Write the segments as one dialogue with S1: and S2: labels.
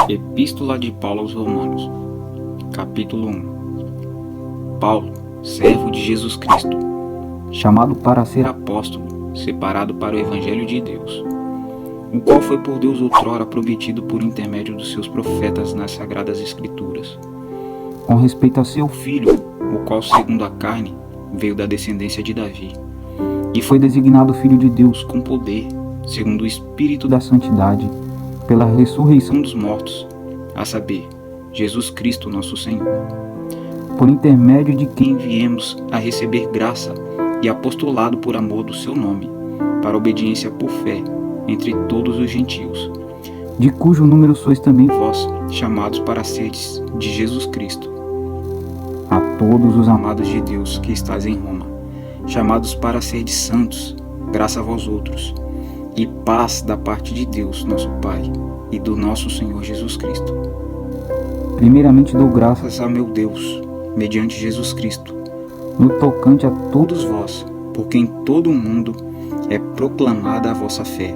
S1: Epístola de Paulo aos Romanos, capítulo 1. Paulo, servo de Jesus Cristo, chamado para ser apóstolo, separado para o Evangelho de Deus, o qual foi por Deus outrora prometido por intermédio dos seus profetas nas Sagradas Escrituras, com respeito a seu Filho, o qual, segundo a carne, veio da descendência de Davi, e foi designado Filho de Deus com poder, segundo o Espírito da Santidade, pela ressurreição dos mortos, a saber, Jesus Cristo nosso Senhor, por intermédio de quem viemos a receber graça e apostolado por amor do seu nome, para obediência por fé entre todos os gentios, de cujo número sois também vós, chamados para seres de Jesus Cristo. A todos os amados de Deus que estáis em Roma, chamados para serdes santos, graça a vós outros, e paz da parte de Deus, nosso Pai, e do nosso Senhor Jesus Cristo. Primeiramente dou graças a meu Deus, mediante Jesus Cristo, no tocante a todos vós, porque em todo o mundo é proclamada a vossa fé.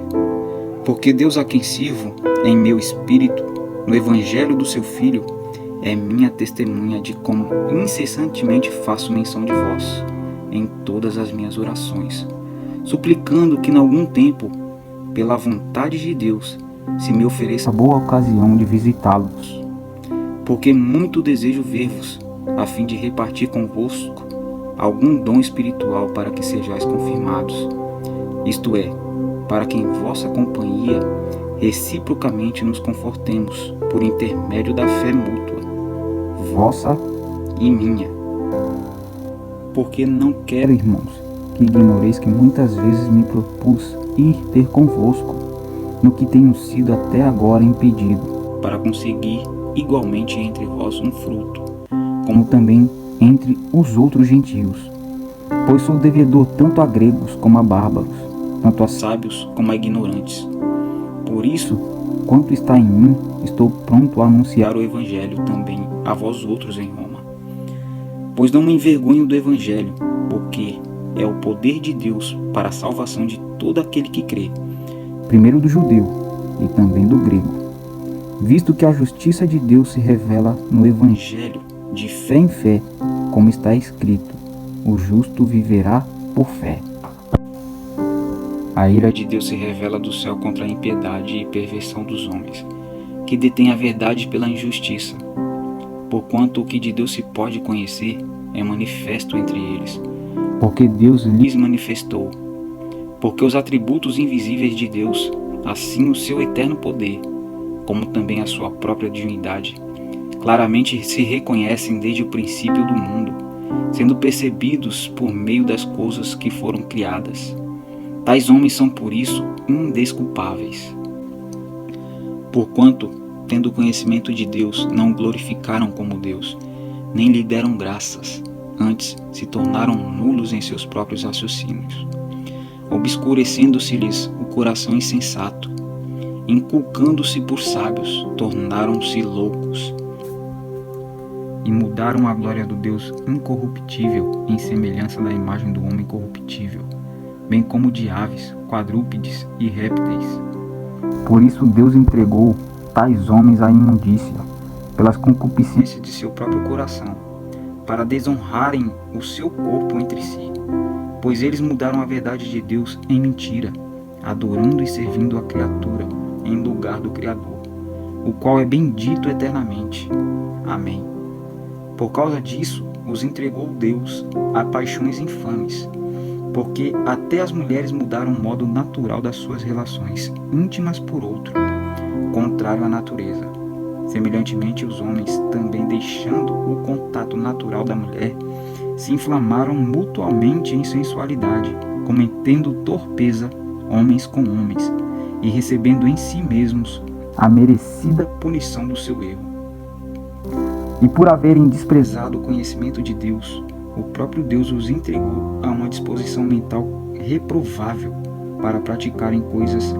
S1: Porque Deus a quem sirvo, em meu espírito, no Evangelho do seu Filho, é minha testemunha de como incessantemente faço menção de vós, em todas as minhas orações, suplicando que, em algum tempo, pela vontade de Deus, se me ofereça boa ocasião de visitá-los. Porque muito desejo ver-vos, a fim de repartir convosco algum dom espiritual para que sejais confirmados, isto é, para que em vossa companhia reciprocamente nos confortemos por intermédio da fé mútua, vossa e minha. Porque não quero, irmãos, que ignoreis que muitas vezes me propus ir ter convosco, no que tenho sido até agora impedido, para conseguir igualmente entre vós um fruto, como também entre os outros gentios, pois sou devedor tanto a gregos como a bárbaros, tanto a sábios como a ignorantes. Por isso, quanto está em mim, estou pronto a anunciar o Evangelho também a vós outros em Roma. Pois não me envergonho do Evangelho, porque é o poder de Deus para a salvação de todo aquele que crê, primeiro do judeu e também do grego, visto que a justiça de Deus se revela no Evangelho, de fé em fé, como está escrito: o justo viverá por fé. A ira de Deus se revela do céu contra a impiedade e perversão dos homens, que detêm a verdade pela injustiça, porquanto o que de Deus se pode conhecer é manifesto entre eles, porque Deus lhes manifestou. Porque os atributos invisíveis de Deus, assim o seu eterno poder, como também a sua própria divindade, claramente se reconhecem desde o princípio do mundo, sendo percebidos por meio das coisas que foram criadas. Tais homens são por isso indesculpáveis. Porquanto, tendo conhecimento de Deus, não o glorificaram como Deus, nem lhe deram graças, antes se tornaram nulos em seus próprios raciocínios, obscurecendo-se-lhes o coração insensato, inculcando-se por sábios, tornaram-se loucos, e mudaram a glória do Deus incorruptível em semelhança da imagem do homem corruptível, bem como de aves, quadrúpedes e répteis. Por isso Deus entregou tais homens à imundícia, pelas concupiscências de seu próprio coração, para desonrarem o seu corpo entre si, pois eles mudaram a verdade de Deus em mentira, adorando e servindo a criatura em lugar do Criador, o qual é bendito eternamente. Amém. Por causa disso, os entregou Deus a paixões infames, porque até as mulheres mudaram o modo natural das suas relações íntimas por outro, contrário à natureza. Semelhantemente, os homens, também deixando o contato natural da mulher, se inflamaram mutuamente em sensualidade, cometendo torpeza homens com homens, e recebendo em si mesmos a merecida punição do seu erro. E por haverem desprezado o conhecimento de Deus, o próprio Deus os entregou a uma disposição mental reprovável para praticarem coisas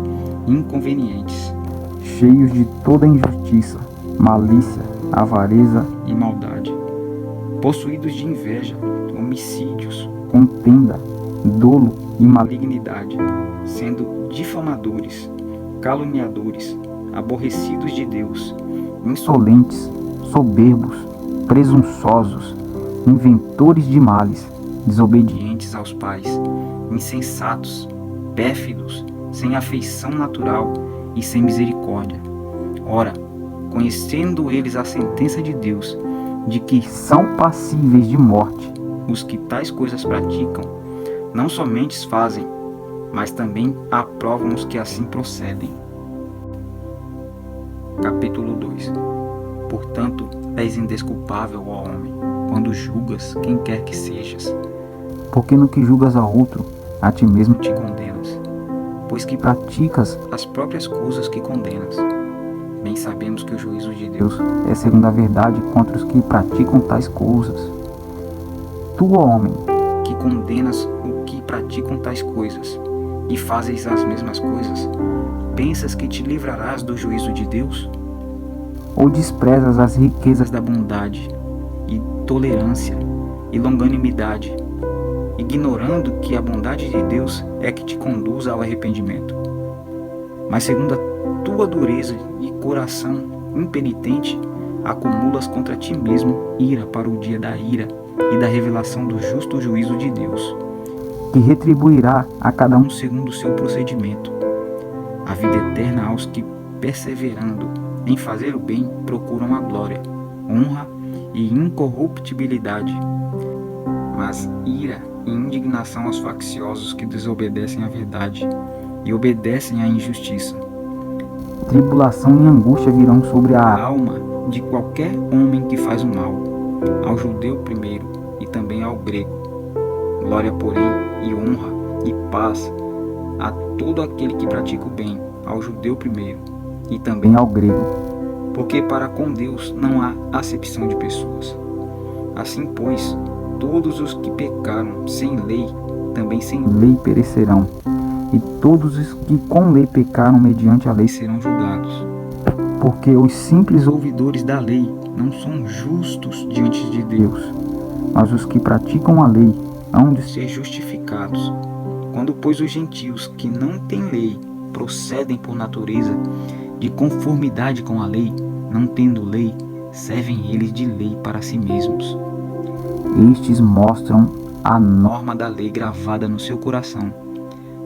S1: inconvenientes, cheios de toda injustiça, malícia, avareza e maldade, possuídos de inveja, homicídios, contenda, dolo e malignidade, sendo difamadores, caluniadores, aborrecidos de Deus,
S2: insolentes, soberbos, presunçosos, inventores de males, desobedientes aos pais, insensatos, pérfidos, sem afeição natural e sem misericórdia. Ora, conhecendo eles a sentença de Deus, de que são passíveis de morte os que tais coisas praticam, não somente fazem, mas também aprovam os que assim procedem. Capítulo 2. Portanto, és indesculpável, ó homem, quando julgas quem quer que sejas. Porque no que julgas a outro, a ti mesmo te condenas, pois que praticas as próprias coisas que condenas. Bem sabemos que o juízo de Deus é segundo a verdade contra os que praticam tais coisas. Tu, ó homem, que condenas o que praticam tais coisas, e fazes as mesmas coisas, pensas que te livrarás do juízo de Deus? Ou desprezas as riquezas da bondade, e tolerância, e longanimidade, ignorando que a bondade de Deus é que te conduz ao arrependimento? Mas segundo a tua dureza e coração impenitente, acumulas contra ti mesmo ira para o dia da ira e da revelação do justo juízo de Deus, que retribuirá a cada um segundo o seu procedimento. A vida eterna aos que, perseverando em fazer o bem, procuram a glória, honra e incorruptibilidade, mas ira e indignação aos facciosos que desobedecem à verdade e obedecem à injustiça. Tribulação e angústia virão sobre a alma de qualquer homem que faz o mal, ao judeu primeiro e também ao grego. Glória, porém, e honra e paz a todo aquele que pratica o bem, ao judeu primeiro e também ao grego, porque para com Deus não há acepção de pessoas. Assim, pois, todos os que pecaram sem lei, também sem lei perecerão, e todos os que com lei pecaram mediante a lei serão julgados. Porque os simples ouvidores da lei não são justos diante de Deus, mas os que praticam a lei hão de ser justificados. Quando, pois, os gentios que não têm lei procedem por natureza de conformidade com a lei, não tendo lei, servem eles de lei para si mesmos. Estes mostram a norma da lei gravada no seu coração,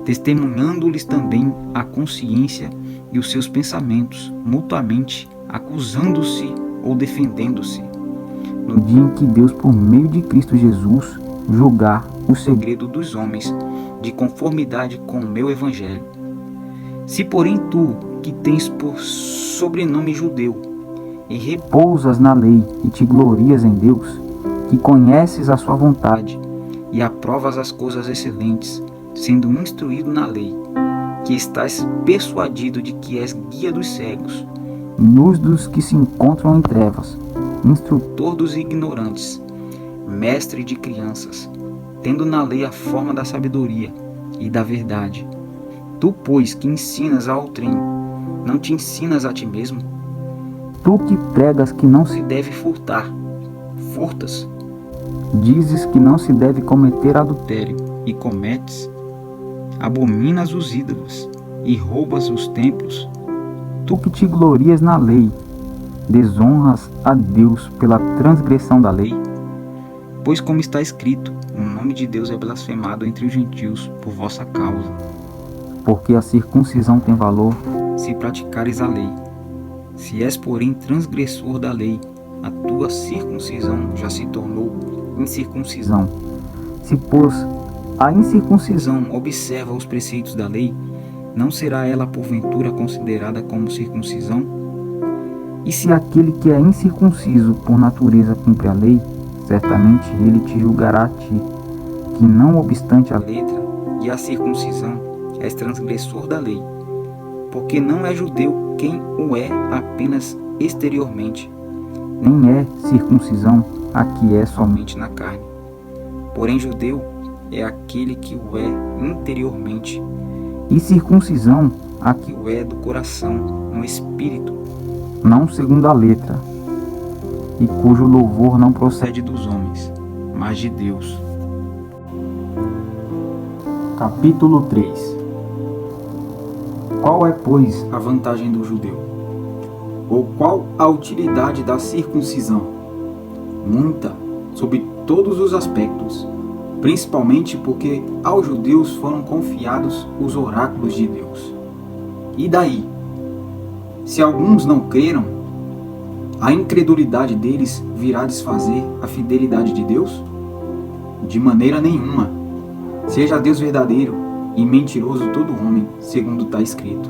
S2: testemunhando-lhes também a consciência e os seus pensamentos, mutuamente acusando-se ou defendendo-se, no dia em que Deus, por meio de Cristo Jesus, julgar o segredo dos homens, de conformidade com o meu evangelho. Se, porém, tu, que tens por sobrenome judeu, e repousas na lei, e te glorias em Deus, que conheces a sua vontade, e aprovas as coisas excelentes, sendo instruído na lei, que estás persuadido de que és guia dos cegos, luz dos que se encontram em trevas, instrutor dos ignorantes, mestre de crianças, tendo na lei a forma da sabedoria e da verdade. Tu, pois, que ensinas a outrem, não te ensinas a ti mesmo? Tu que pregas que não se deve furtar, furtas. Dizes que não se deve cometer adultério, e cometes. Abominas os ídolos, e roubas os templos. Tu que te glorias na lei, desonras a Deus pela transgressão da lei? Pois, como está escrito, o nome de Deus é blasfemado entre os gentios por vossa causa. Porque a circuncisão tem valor se praticares a lei. Se és, porém, transgressor da lei, a tua circuncisão já se tornou incircuncisão. Se, pois, a incircuncisão observa os preceitos da lei, não será ela porventura considerada como circuncisão? E se aquele que é incircunciso por natureza cumpre a lei, certamente ele te julgará a ti, que não obstante a letra e a circuncisão, és transgressor da lei, porque não é judeu quem o é apenas exteriormente, nem é circuncisão a que é somente na carne. Porém, judeu é aquele que o é interiormente, e circuncisão a que o é do coração, no espírito, não segundo a letra, e cujo louvor não procede dos homens, mas de Deus. Capítulo 3. Qual é, pois, a vantagem do judeu? Ou qual a utilidade da circuncisão? Muita, sob todos os aspectos, principalmente porque aos judeus foram confiados os oráculos de Deus. E daí? Se alguns não creram, a incredulidade deles virá desfazer a fidelidade de Deus? De maneira nenhuma. Seja Deus verdadeiro e mentiroso todo homem, segundo está escrito,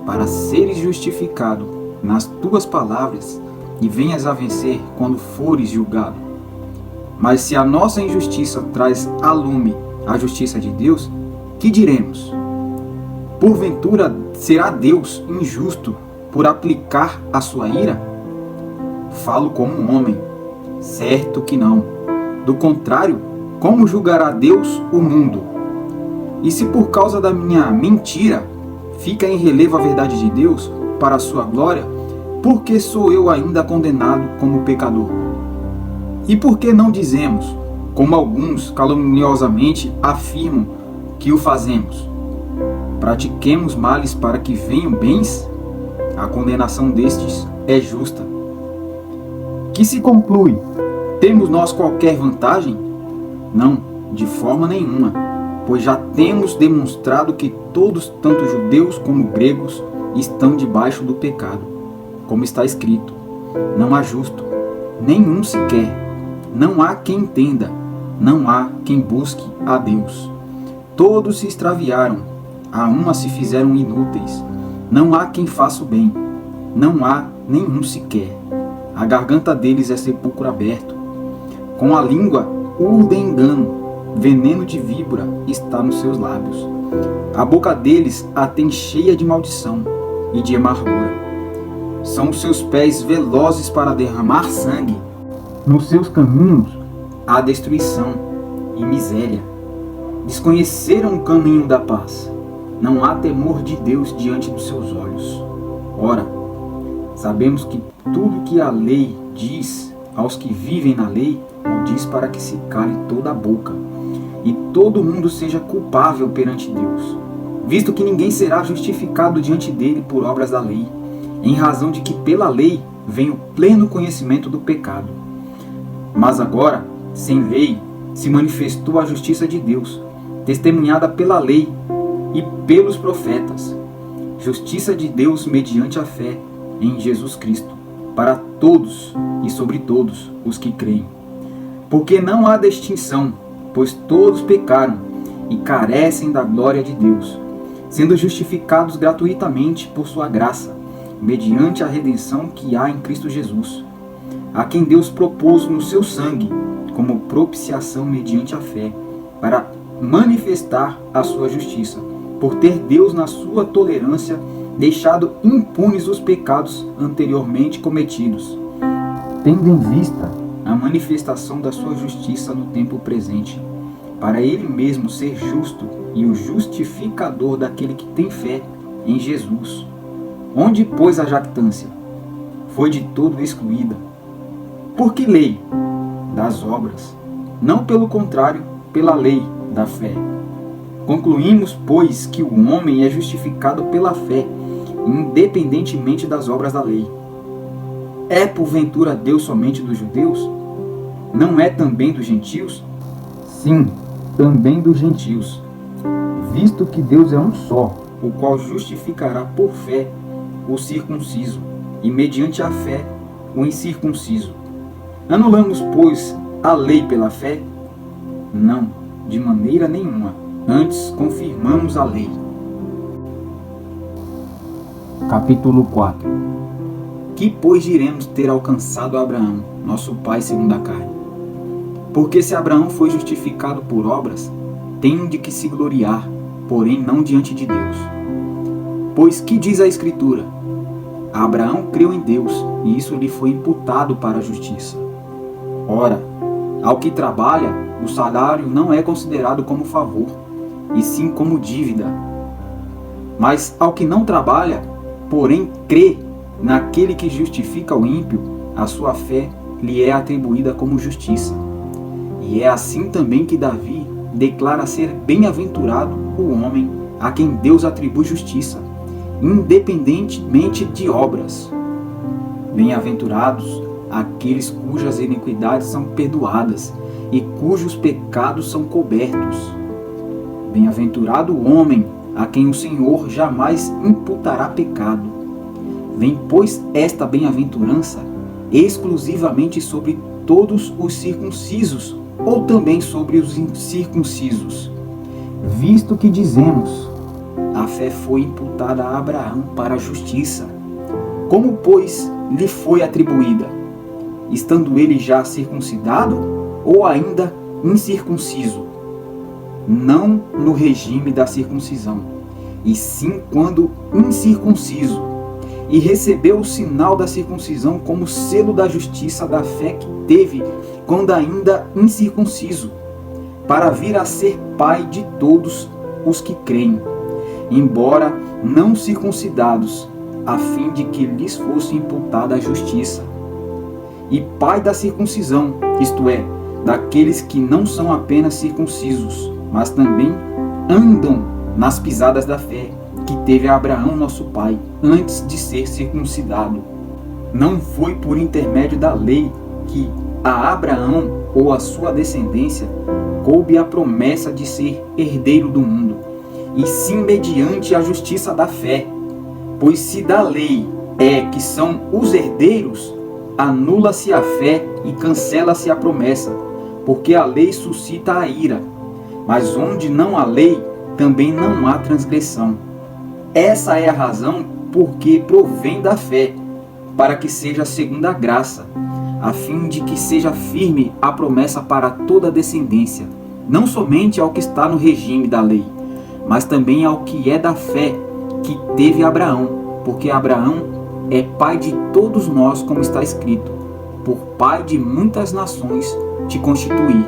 S2: para seres justificado nas tuas palavras e venhas a vencer quando fores julgado. Mas se a nossa injustiça traz a lume a justiça de Deus, que diremos? Porventura será Deus injusto por aplicar a sua ira? Falo como um homem, certo que não. Do contrário, como julgará Deus o mundo? E se por causa da minha mentira fica em relevo a verdade de Deus para a sua glória, por que sou eu ainda condenado como pecador? E por que não dizemos, como alguns caluniosamente afirmam que o fazemos? Pratiquemos males para que venham bens? A condenação destes é justa. Que se conclui? Temos nós qualquer vantagem? Não, de forma nenhuma, pois já temos demonstrado que todos, tanto judeus como gregos, estão debaixo do pecado. Como está escrito, não há justo, nenhum sequer, não há quem entenda, não há quem busque a Deus. Todos se extraviaram, a uma se fizeram inúteis, não há quem faça o bem, não há nenhum sequer. A garganta deles é sepulcro aberto. Com a língua urdem engano, veneno de víbora está nos seus lábios. A boca deles a tem cheia de maldição e de amargura. São os seus pés velozes para derramar sangue. Nos seus caminhos há destruição e miséria. Desconheceram o caminho da paz. Não há temor de Deus diante dos seus olhos. Ora, sabemos que tudo que a lei diz aos que vivem na lei, o diz para que se cale toda a boca, e todo mundo seja culpável perante Deus, visto que ninguém será justificado diante dele por obras da lei, em razão de que pela lei vem o pleno conhecimento do pecado. Mas agora, sem lei, se manifestou a justiça de Deus, testemunhada pela lei e pelos profetas, justiça de Deus mediante a fé em Jesus Cristo, para todos e sobre todos os que creem. Porque não há distinção, pois todos pecaram e carecem da glória de Deus, sendo justificados gratuitamente por sua graça, mediante a redenção que há em Cristo Jesus, a quem Deus propôs no seu sangue, como propiciação mediante a fé, para manifestar a sua justiça, por ter Deus na sua tolerância deixado impunes os pecados anteriormente cometidos, tendo em vista a manifestação da sua justiça no tempo presente, para ele mesmo ser justo e o justificador daquele que tem fé em Jesus. Onde, pois, a jactância? Foi de todo excluída. Por que lei? Das obras. Não pelo contrário, pela lei da fé. Concluímos, pois, que o homem é justificado pela fé, independentemente das obras da lei. É porventura Deus somente dos judeus? Não é também dos gentios? Sim, também dos gentios, visto que Deus é um só, o qual justificará por fé o circunciso, e mediante a fé o incircunciso. Anulamos, pois, a lei pela fé? Não, de maneira nenhuma. Antes confirmamos a lei. Capítulo 4. Que, pois, diremos ter alcançado Abraão, nosso pai segundo a carne? Porque se Abraão foi justificado por obras, tem de que se gloriar, porém não diante de Deus. Pois que diz a Escritura? Abraão creu em Deus, e isso lhe foi imputado para a justiça. Ora, ao que trabalha, o salário não é considerado como favor, e sim como dívida. Mas ao que não trabalha, porém crê naquele que justifica o ímpio, a sua fé lhe é atribuída como justiça. E é assim também que Davi declara ser bem-aventurado o homem a quem Deus atribui justiça, independentemente de obras. Bem-aventurados aqueles cujas iniquidades são perdoadas e cujos pecados são cobertos. Bem-aventurado o homem a quem o Senhor jamais imputará pecado. Vem, pois, esta bem-aventurança exclusivamente sobre todos os circuncisos, ou também sobre os incircuncisos. Visto que dizemos, a fé foi imputada a Abraão para a justiça. Como, pois, lhe foi atribuída? Estando ele já circuncidado ou ainda incircunciso? Não no regime da circuncisão, e sim quando incircunciso, e recebeu o sinal da circuncisão como selo da justiça da fé que teve quando ainda incircunciso, para vir a ser pai de todos os que creem, embora não circuncidados, a fim de que lhes fosse imputada a justiça. E pai da circuncisão, isto é, daqueles que não são apenas circuncisos, mas também andam nas pisadas da fé que teve Abraão nosso pai antes de ser circuncidado. Não foi por intermédio da lei que a Abraão ou a sua descendência coube a promessa de ser herdeiro do mundo, e sim mediante a justiça da fé. Pois se da lei é que são os herdeiros, anula-se a fé e cancela-se a promessa, porque a lei suscita a ira. Mas onde não há lei, também não há transgressão. Essa é a razão porque provém da fé, para que seja segundo a graça, a fim de que seja firme a promessa para toda a descendência, não somente ao que está no regime da lei, mas também ao que é da fé que teve Abraão, porque Abraão é pai de todos nós, como está escrito: por pai de muitas nações te constituí.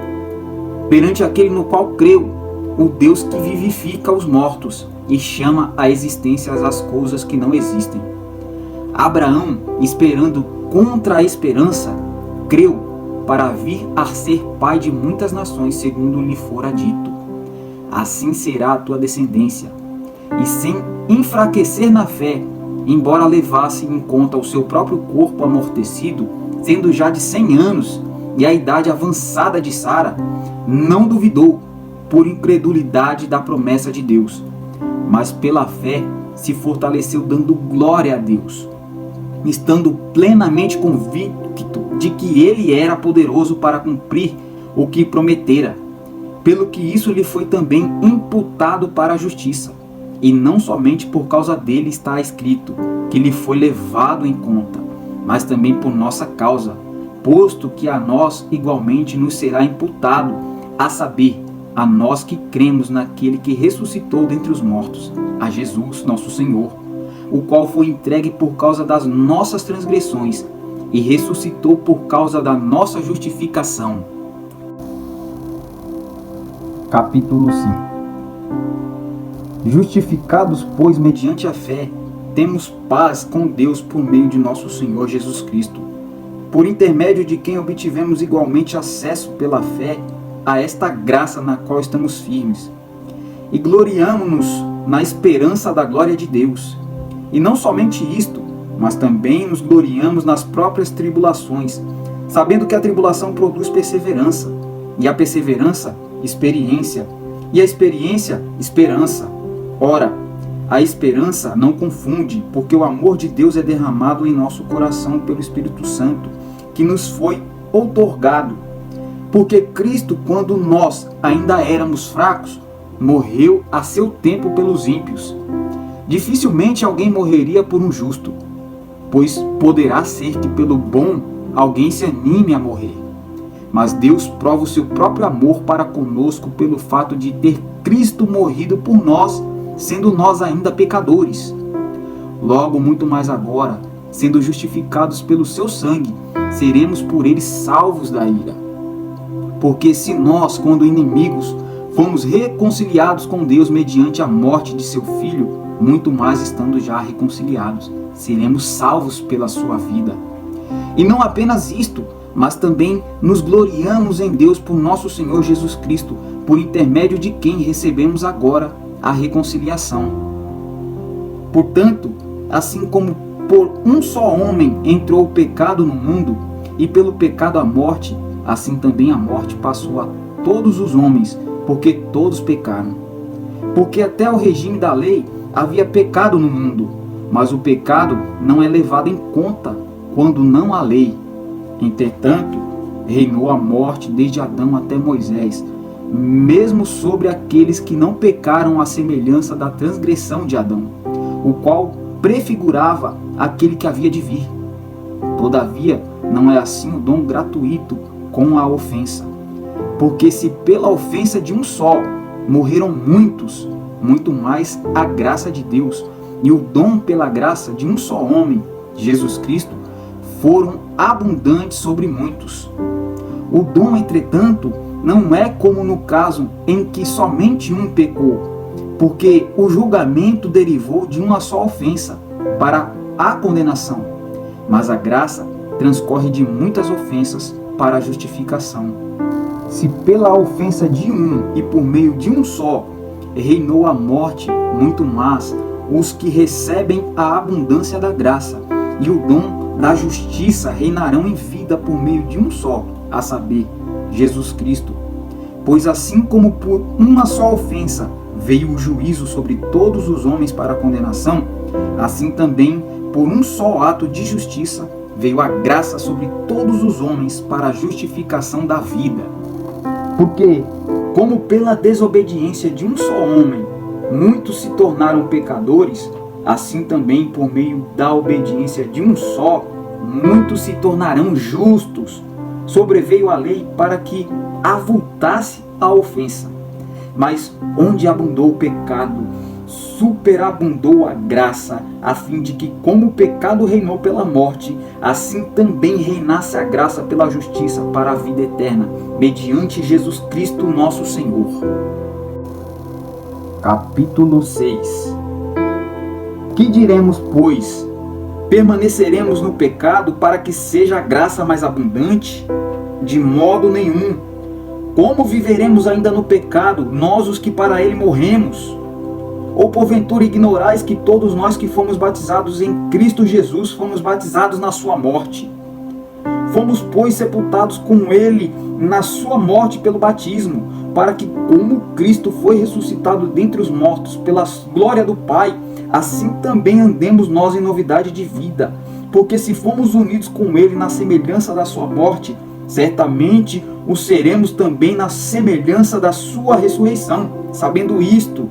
S2: Perante aquele no qual creu, o Deus que vivifica os mortos e chama à existência as coisas que não existem. Abraão, esperando contra a esperança, creu para vir a ser pai de muitas nações, segundo lhe fora dito: assim será a tua descendência. E sem enfraquecer na fé, embora levasse em conta o seu próprio corpo amortecido, sendo já de 100 anos, e a idade avançada de Sara, não duvidou, por incredulidade da promessa de Deus, mas pela fé se fortaleceu, dando glória a Deus, estando plenamente convicto de que ele era poderoso para cumprir o que prometera, pelo que isso lhe foi também imputado para a justiça. E não somente por causa dele está escrito que lhe foi levado em conta, mas também por nossa causa, posto que a nós igualmente nos será imputado, a saber, a nós que cremos naquele que ressuscitou dentre os mortos, a Jesus, nosso Senhor, o qual foi entregue por causa das nossas transgressões e ressuscitou por causa da nossa justificação. Capítulo 5. Justificados, pois, mediante a fé, temos paz com Deus por meio de nosso Senhor Jesus Cristo, por intermédio de quem obtivemos igualmente acesso pela fé a esta graça na qual estamos firmes, e gloriamo-nos na esperança da glória de Deus. E não somente isto, mas também nos gloriamos nas próprias tribulações, sabendo que a tribulação produz perseverança, e a perseverança, experiência, e a experiência, esperança. Ora, a esperança não confunde, porque o amor de Deus é derramado em nosso coração pelo Espírito Santo, que nos foi outorgado. Porque Cristo, quando nós ainda éramos fracos, morreu a seu tempo pelos ímpios. Dificilmente alguém morreria por um justo, pois poderá ser que pelo bom alguém se anime a morrer. Mas Deus prova o seu próprio amor para conosco pelo fato de ter Cristo morrido por nós, sendo nós ainda pecadores. Logo, muito mais agora, sendo justificados pelo seu sangue, seremos por ele salvos da ira. Porque se nós, quando inimigos, fomos reconciliados com Deus mediante a morte de seu Filho, muito mais estando já reconciliados, seremos salvos pela sua vida. E não apenas isto, mas também nos gloriamos em Deus por nosso Senhor Jesus Cristo, por intermédio de quem recebemos agora a reconciliação. Portanto, assim como por um só homem entrou o pecado no mundo, e pelo pecado a morte, assim também a morte passou a todos os homens, porque todos pecaram. Porque até o regime da lei havia pecado no mundo, mas o pecado não é levado em conta quando não há lei. Entretanto, reinou a morte desde Adão até Moisés, mesmo sobre aqueles que não pecaram à semelhança da transgressão de Adão, o qual prefigurava aquele que havia de vir. Todavia, não é assim o dom gratuito com a ofensa. Porque se pela ofensa de um só morreram muitos, muito mais a graça de Deus e o dom pela graça de um só homem, Jesus Cristo, foram abundantes sobre muitos. O dom, entretanto, não é como no caso em que somente um pecou, porque o julgamento derivou de uma só ofensa para a condenação, mas a graça transcorre de muitas ofensas para a justificação. Se pela ofensa de um e por meio de um só reinou a morte, muito mais os que recebem a abundância da graça e o dom da justiça reinarão em vida por meio de um só, a saber, Jesus Cristo. Pois assim como por uma só ofensa veio o juízo sobre todos os homens para a condenação, assim também por um só ato de justiça veio a graça sobre todos os homens para a justificação da vida. Porque, como pela desobediência de um só homem, muitos se tornaram pecadores, assim também por meio da obediência de um só, muitos se tornarão justos. Sobreveio a lei para que avultasse a ofensa. Mas onde abundou o pecado, superabundou a graça, a fim de que, como o pecado reinou pela morte, assim também reinasse a graça pela justiça para a vida eterna, mediante Jesus Cristo nosso Senhor. Capítulo 6. Que diremos, pois? Permaneceremos no pecado para que seja a graça mais abundante? De modo nenhum. Como viveremos ainda no pecado, nós os que para ele morremos? Ou porventura ignorais que todos nós que fomos batizados em Cristo Jesus fomos batizados na sua morte? Fomos, pois, sepultados com ele na sua morte pelo batismo, para que, como Cristo foi ressuscitado dentre os mortos pela glória do Pai, assim também andemos nós em novidade de vida. Porque se fomos unidos com ele na semelhança da sua morte, certamente o seremos também na semelhança da sua ressurreição, sabendo isto,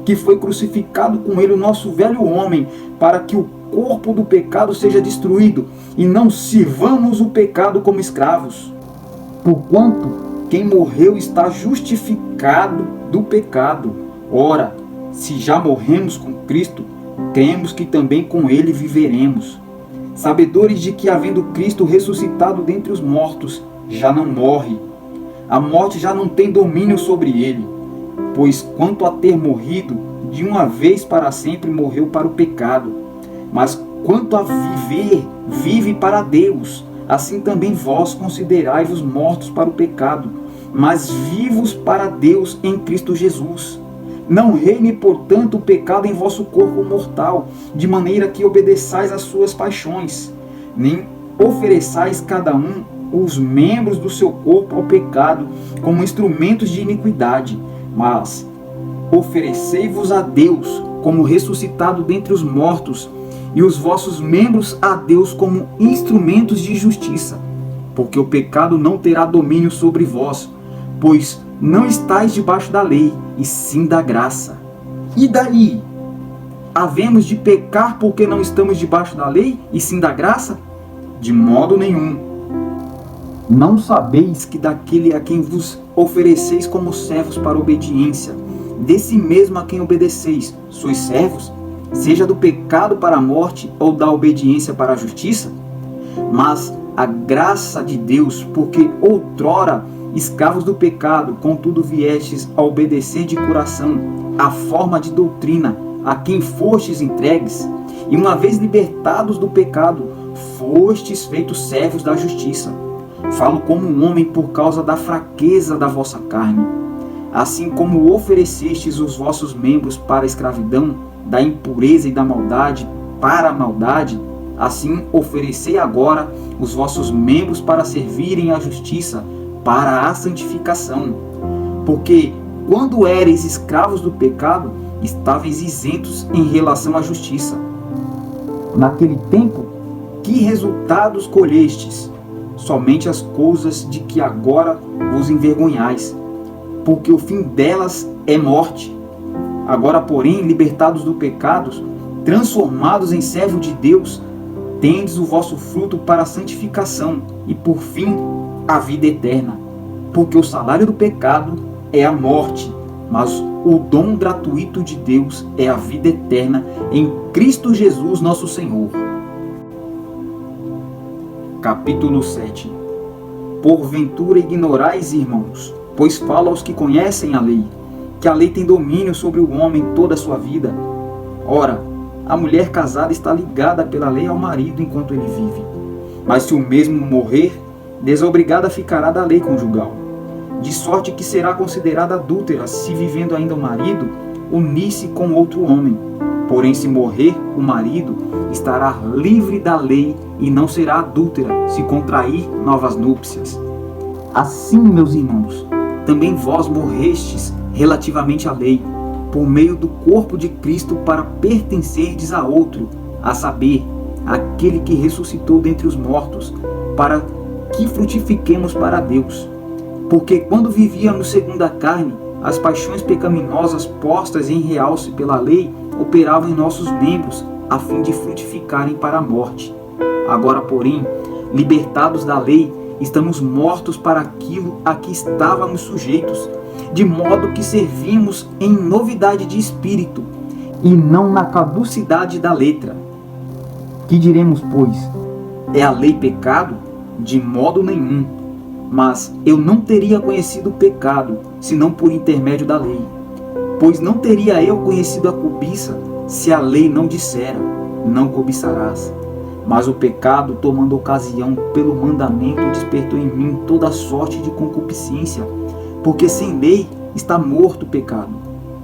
S2: que foi crucificado com ele o nosso velho homem, para que o corpo do pecado seja destruído, e não sirvamos o pecado como escravos. Porquanto quem morreu está justificado do pecado. Ora, se já morremos com Cristo, cremos que também com ele viveremos. Sabedores de que, havendo Cristo ressuscitado dentre os mortos, já não morre. A morte já não tem domínio sobre ele. Pois quanto a ter morrido, de uma vez para sempre morreu para o pecado. Mas quanto a viver, vive para Deus. Assim também vós considerai-vos mortos para o pecado, mas vivos para Deus em Cristo Jesus. Não reine, portanto, o pecado em vosso corpo mortal, de maneira que obedeçais às suas paixões, nem ofereçais cada um os membros do seu corpo ao pecado como instrumentos de iniquidade, mas oferecei-vos a Deus como ressuscitado dentre os mortos, e os vossos membros a Deus como instrumentos de justiça, porque o pecado não terá domínio sobre vós, pois não estáis debaixo da lei, e sim da graça. E daí? Havemos de pecar porque não estamos debaixo da lei, e sim da graça? De modo nenhum. Não sabeis que daquele a quem vos ofereceis como servos para obediência, desse mesmo a quem obedeceis, sois servos, seja do pecado para a morte ou da obediência para a justiça? Mas a graça de Deus, porque outrora escravos do pecado, contudo viestes a obedecer de coração a forma de doutrina a quem fostes entregues, e uma vez libertados do pecado, fostes feitos servos da justiça. Falo como um homem por causa da fraqueza da vossa carne. Assim como oferecestes os vossos membros para a escravidão, da impureza e da maldade para a maldade, Assim, oferecei agora os vossos membros para servirem à justiça, para a santificação. Porque, quando éreis escravos do pecado, estáveis isentos em relação à justiça. Naquele tempo, que resultados colhestes? Somente as coisas de que agora vos envergonhais, porque o fim delas é morte. Agora, porém, libertados do pecado, transformados em servo de Deus, tendes o vosso fruto para a santificação e, por fim, a vida eterna. Porque o salário do pecado é a morte, mas o dom gratuito de Deus é a vida eterna em Cristo Jesus nosso Senhor. Capítulo 7. Porventura ignorais, irmãos, pois falo aos que conhecem a lei, que a lei tem domínio sobre o homem toda a sua vida. Ora, a mulher casada está ligada pela lei ao marido enquanto ele vive. Mas se o mesmo morrer, desobrigada ficará da lei conjugal, de sorte que será considerada adúltera se, vivendo ainda o marido, unir-se com outro homem. Porém, se morrer o marido, estará livre da lei e não será adúltera se contrair novas núpcias. Assim, meus irmãos, também vós morrestes relativamente à lei, por meio do corpo de Cristo, para pertencerdes a outro, a saber, aquele que ressuscitou dentre os mortos, para que frutifiquemos para Deus. Porque quando vivíamos segundo a carne, as paixões pecaminosas postas em realce pela lei operavam em nossos membros, a fim de frutificarem para a morte. Agora, porém, libertados da lei, estamos mortos para aquilo a que estávamos sujeitos, de modo que servimos em novidade de espírito, e não na caducidade da letra. Que diremos, pois? É a lei pecado? De modo nenhum. Mas eu não teria conhecido o pecado, senão por intermédio da lei. Pois não teria eu conhecido a cobiça, se a lei não dissera, não cobiçarás. Mas o pecado, tomando ocasião pelo mandamento, despertou em mim toda sorte de concupiscência, porque sem lei está morto o pecado.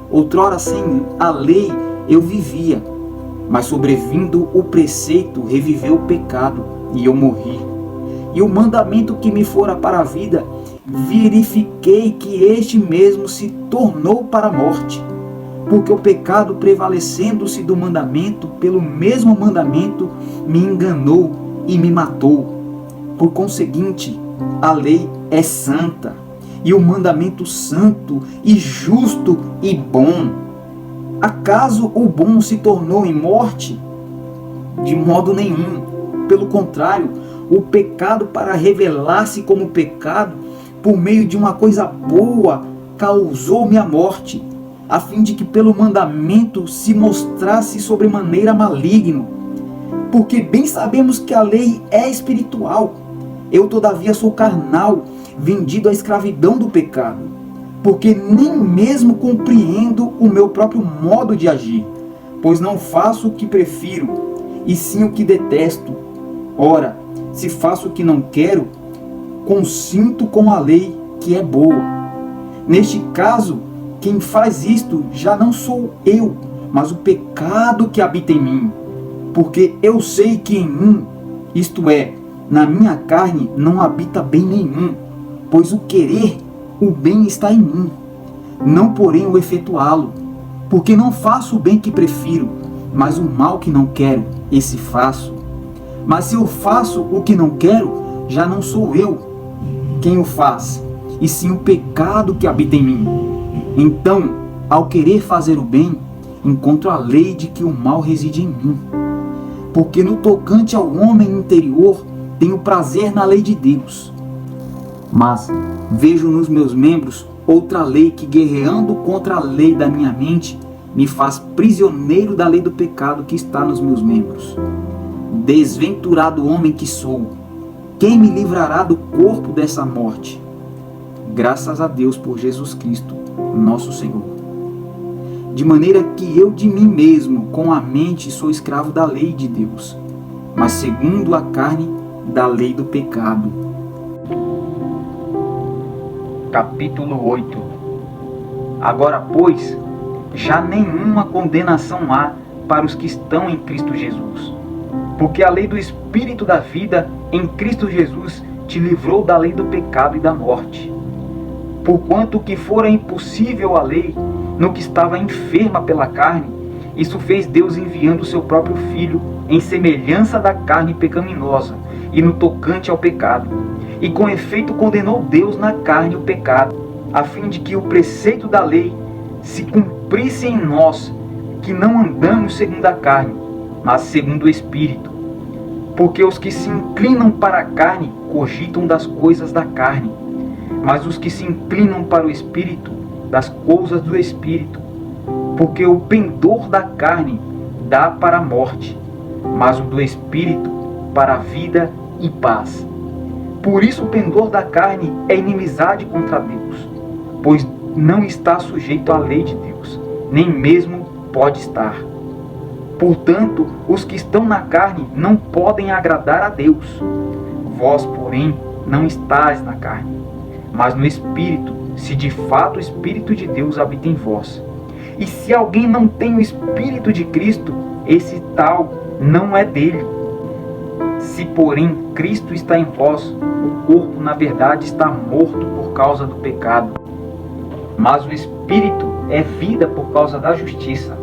S2: Outrora sem a lei eu vivia, mas sobrevindo o preceito reviveu o pecado, e eu morri. E o mandamento que me fora para a vida, verifiquei que este mesmo se tornou para a morte. Porque o pecado, prevalecendo-se do mandamento, pelo mesmo mandamento, me enganou e me matou. Por conseguinte, a lei é santa, e o mandamento santo, e justo e bom. Acaso o bom se tornou em morte? De modo nenhum. Pelo contrário, o pecado, para revelar-se como pecado, por meio de uma coisa boa, causou-me a morte, a fim de que pelo mandamento se mostrasse sobremaneira maligno. Porque bem sabemos que a lei é espiritual. Eu, todavia, sou carnal, vendido à escravidão do pecado. Porque nem mesmo compreendo o meu próprio modo de agir, pois não faço o que prefiro, e sim o que detesto. Ora, se faço o que não quero, consinto com a lei que é boa. Neste caso, quem faz isto já não sou eu, mas o pecado que habita em mim. Porque eu sei que em mim, isto é, na minha carne, não habita bem nenhum, pois o querer, o bem está em mim, não porém o efetuá-lo. Porque não faço o bem que prefiro, mas o mal que não quero, esse faço. Mas se eu faço o que não quero, já não sou eu quem o faz, e sim o pecado que habita em mim. Então, ao querer fazer o bem, encontro a lei de que o mal reside em mim. Porque no tocante ao homem interior, tenho prazer na lei de Deus. Mas vejo nos meus membros outra lei que, guerreando contra a lei da minha mente, me faz prisioneiro da lei do pecado que está nos meus membros. Desventurado homem que sou, quem me livrará do corpo dessa morte? Graças a Deus por Jesus Cristo, nosso Senhor. De maneira que eu de mim mesmo, com a mente, sou escravo da lei de Deus, mas segundo a carne, da lei do pecado. Capítulo 8. Agora, pois, já nenhuma condenação há para os que estão em Cristo Jesus, Porque a lei do Espírito da vida em Cristo Jesus te livrou da lei do pecado e da morte. Porquanto que fora impossível a lei no que estava enferma pela carne, isso fez Deus enviando o seu próprio Filho em semelhança da carne pecaminosa e no tocante ao pecado. E com efeito condenou Deus na carne o pecado, a fim de que o preceito da lei se cumprisse em nós, que não andamos segundo a carne, mas segundo o Espírito. Porque os que se inclinam para a carne cogitam das coisas da carne, mas os que se inclinam para o Espírito, das coisas do Espírito. Porque o pendor da carne dá para a morte, mas o do Espírito para a vida e paz. Por isso o pendor da carne é inimizade contra Deus, pois não está sujeito à lei de Deus, nem mesmo pode estar. Portanto, os que estão na carne não podem agradar a Deus. Vós, porém, não estáis na carne, mas no Espírito, se de fato o Espírito de Deus habita em vós. E se alguém não tem o Espírito de Cristo, esse tal não é dele. Se, porém, Cristo está em vós, o corpo, na verdade, está morto por causa do pecado, mas o Espírito é vida por causa da justiça.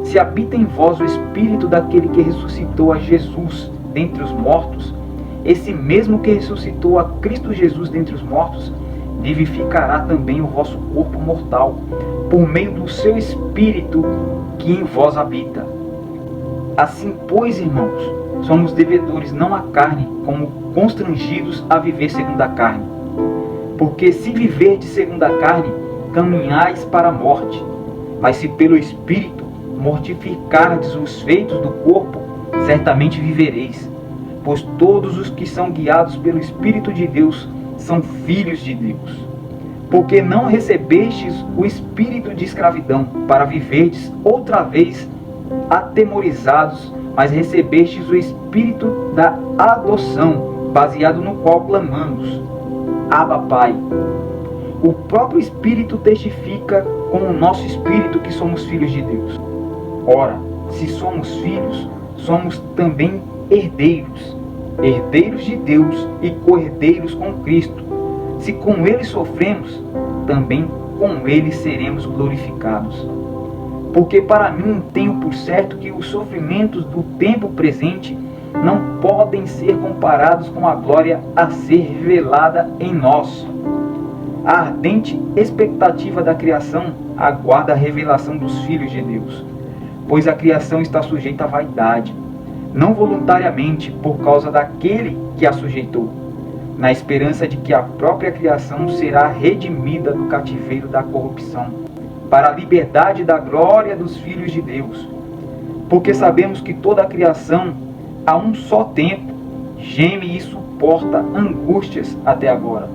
S2: Se habita em vós o Espírito daquele que ressuscitou a Jesus dentre os mortos, esse mesmo que ressuscitou a Cristo Jesus dentre os mortos, vivificará também o vosso corpo mortal, por meio do seu Espírito que em vós habita. Assim, pois, irmãos, somos devedores não à carne, como constrangidos a viver segundo a carne. Porque se viverdes segundo a carne, caminhais para a morte. Mas se pelo Espírito mortificardes os feitos do corpo, certamente vivereis. Pois todos os que são guiados pelo Espírito de Deus são filhos de Deus. Porque não recebestes o espírito de escravidão para viverdes outra vez atemorizados, mas recebestes o espírito da adoção, baseado no qual clamamos: Abba, Pai. O próprio Espírito testifica com o nosso espírito que somos filhos de Deus. Ora, se somos filhos, somos também herdeiros, herdeiros de Deus e co-herdeiros com Cristo. Se com Ele sofremos, também com Ele seremos glorificados. Porque para mim tenho por certo que os sofrimentos do tempo presente não podem ser comparados com a glória a ser revelada em nós. A ardente expectativa da criação aguarda a revelação dos filhos de Deus, pois a criação está sujeita à vaidade, não voluntariamente por causa daquele que a sujeitou, na esperança de que a própria criação será redimida do cativeiro da corrupção, para a liberdade da glória dos filhos de Deus. Porque sabemos que toda a criação, a um só tempo, geme e suporta angústias até agora.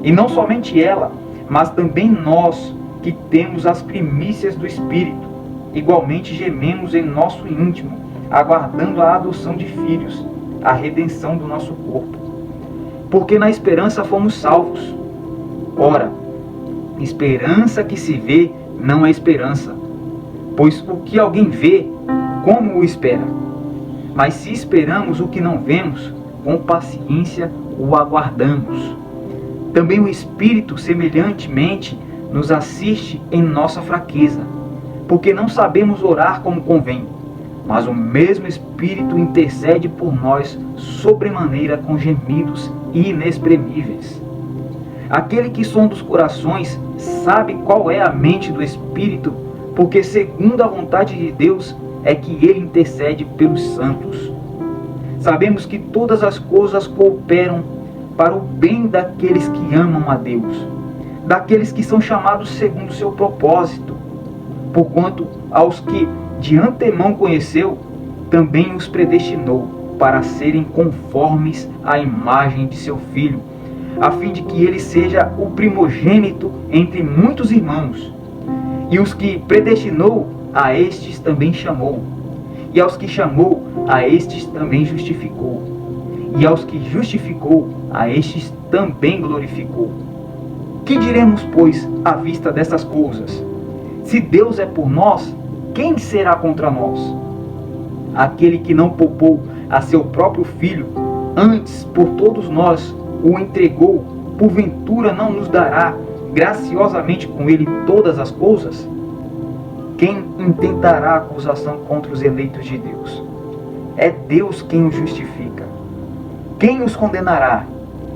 S2: E não somente ela, mas também nós, que temos as primícias do Espírito, igualmente gememos em nosso íntimo, aguardando a adoção de filhos, a redenção do nosso corpo. Porque na esperança fomos salvos. Ora, esperança que se vê não é esperança, pois o que alguém vê, como o espera? Mas se esperamos o que não vemos, com paciência o aguardamos. Também o Espírito, semelhantemente, nos assiste em nossa fraqueza, porque não sabemos orar como convém, mas o mesmo Espírito intercede por nós sobremaneira com gemidos inexprimíveis. Aquele que sonda os corações sabe qual é a mente do Espírito, porque segundo a vontade de Deus é que ele intercede pelos santos. Sabemos que todas as coisas cooperam para o bem daqueles que amam a Deus, daqueles que são chamados segundo o seu propósito. Porquanto aos que de antemão conheceu, também os predestinou para serem conformes à imagem de seu Filho, a fim de que ele seja o primogênito entre muitos irmãos. E os que predestinou, a estes também chamou. E aos que chamou, a estes também justificou. E aos que justificou, a estes também glorificou. Que diremos, pois, à vista dessas coisas? Se Deus é por nós, quem será contra nós? aquele que não poupou a seu próprio Filho, antes por todos nós o entregou, porventura não nos dará graciosamente com ele todas as coisas? Quem intentará acusação contra os eleitos de Deus? É Deus quem os justifica. Quem os condenará?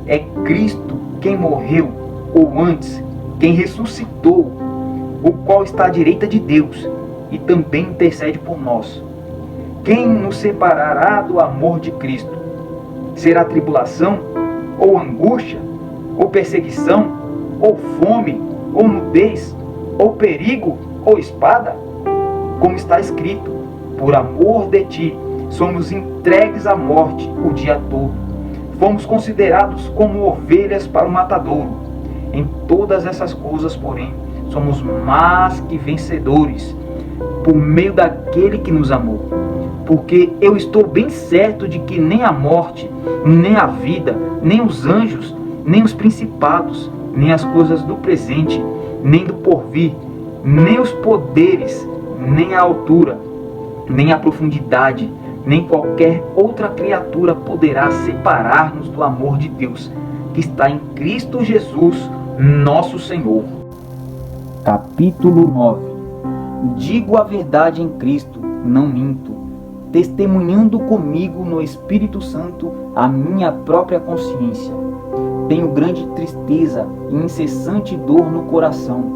S2: É Cristo quem morreu, ou antes, quem ressuscitou, o qual está à direita de Deus e também intercede por nós. Quem nos separará do amor de Cristo? Será tribulação, ou angústia, ou perseguição, ou fome, ou nudez, ou perigo, ou espada? Como está escrito: por amor de ti somos entregues à morte o dia todo. Fomos considerados como ovelhas para o matadouro. Em todas essas coisas, porém, somos mais que vencedores, por meio daquele que nos amou. Porque eu estou bem certo de que nem a morte, nem a vida, nem os anjos, nem os principados, nem as coisas do presente, nem do porvir, nem os poderes, nem a altura, nem a profundidade, nem qualquer outra criatura poderá separar-nos do amor de Deus, que está em Cristo Jesus, nosso Senhor. Capítulo 9. Digo a verdade em Cristo, não minto, testemunhando comigo no Espírito Santo a minha própria consciência. Tenho grande tristeza e incessante dor no coração,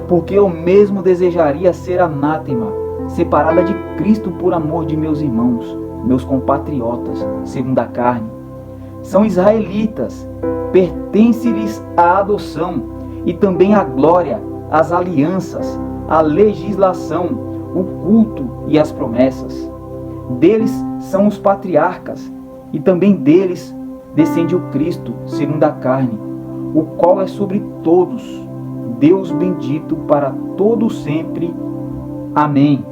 S2: porque eu mesmo desejaria ser anátema, separada de Cristo por amor de meus irmãos, meus compatriotas, segundo a carne. São israelitas, pertence-lhes a adoção, e também a glória, as alianças, a legislação, o culto e as promessas. Deles são os patriarcas, e também deles descende o Cristo, segundo a carne, o qual é sobre todos, Deus bendito para todo sempre. Amém.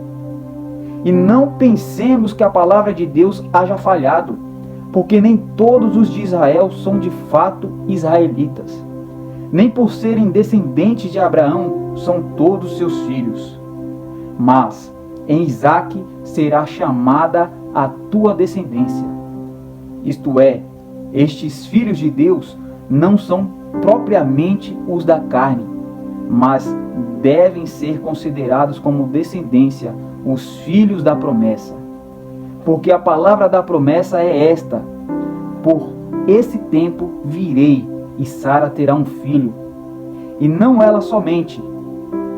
S2: E não pensemos que a palavra de Deus haja falhado, porque nem todos os de Israel são de fato israelitas. Nem por serem descendentes de Abraão são todos seus filhos. Mas em Isaque será chamada a tua descendência. Isto é, estes filhos de Deus não são propriamente os da carne, mas devem ser considerados como descendência os filhos da promessa. Porque a palavra da promessa é esta: por esse tempo virei, e Sara terá um filho. E não ela somente,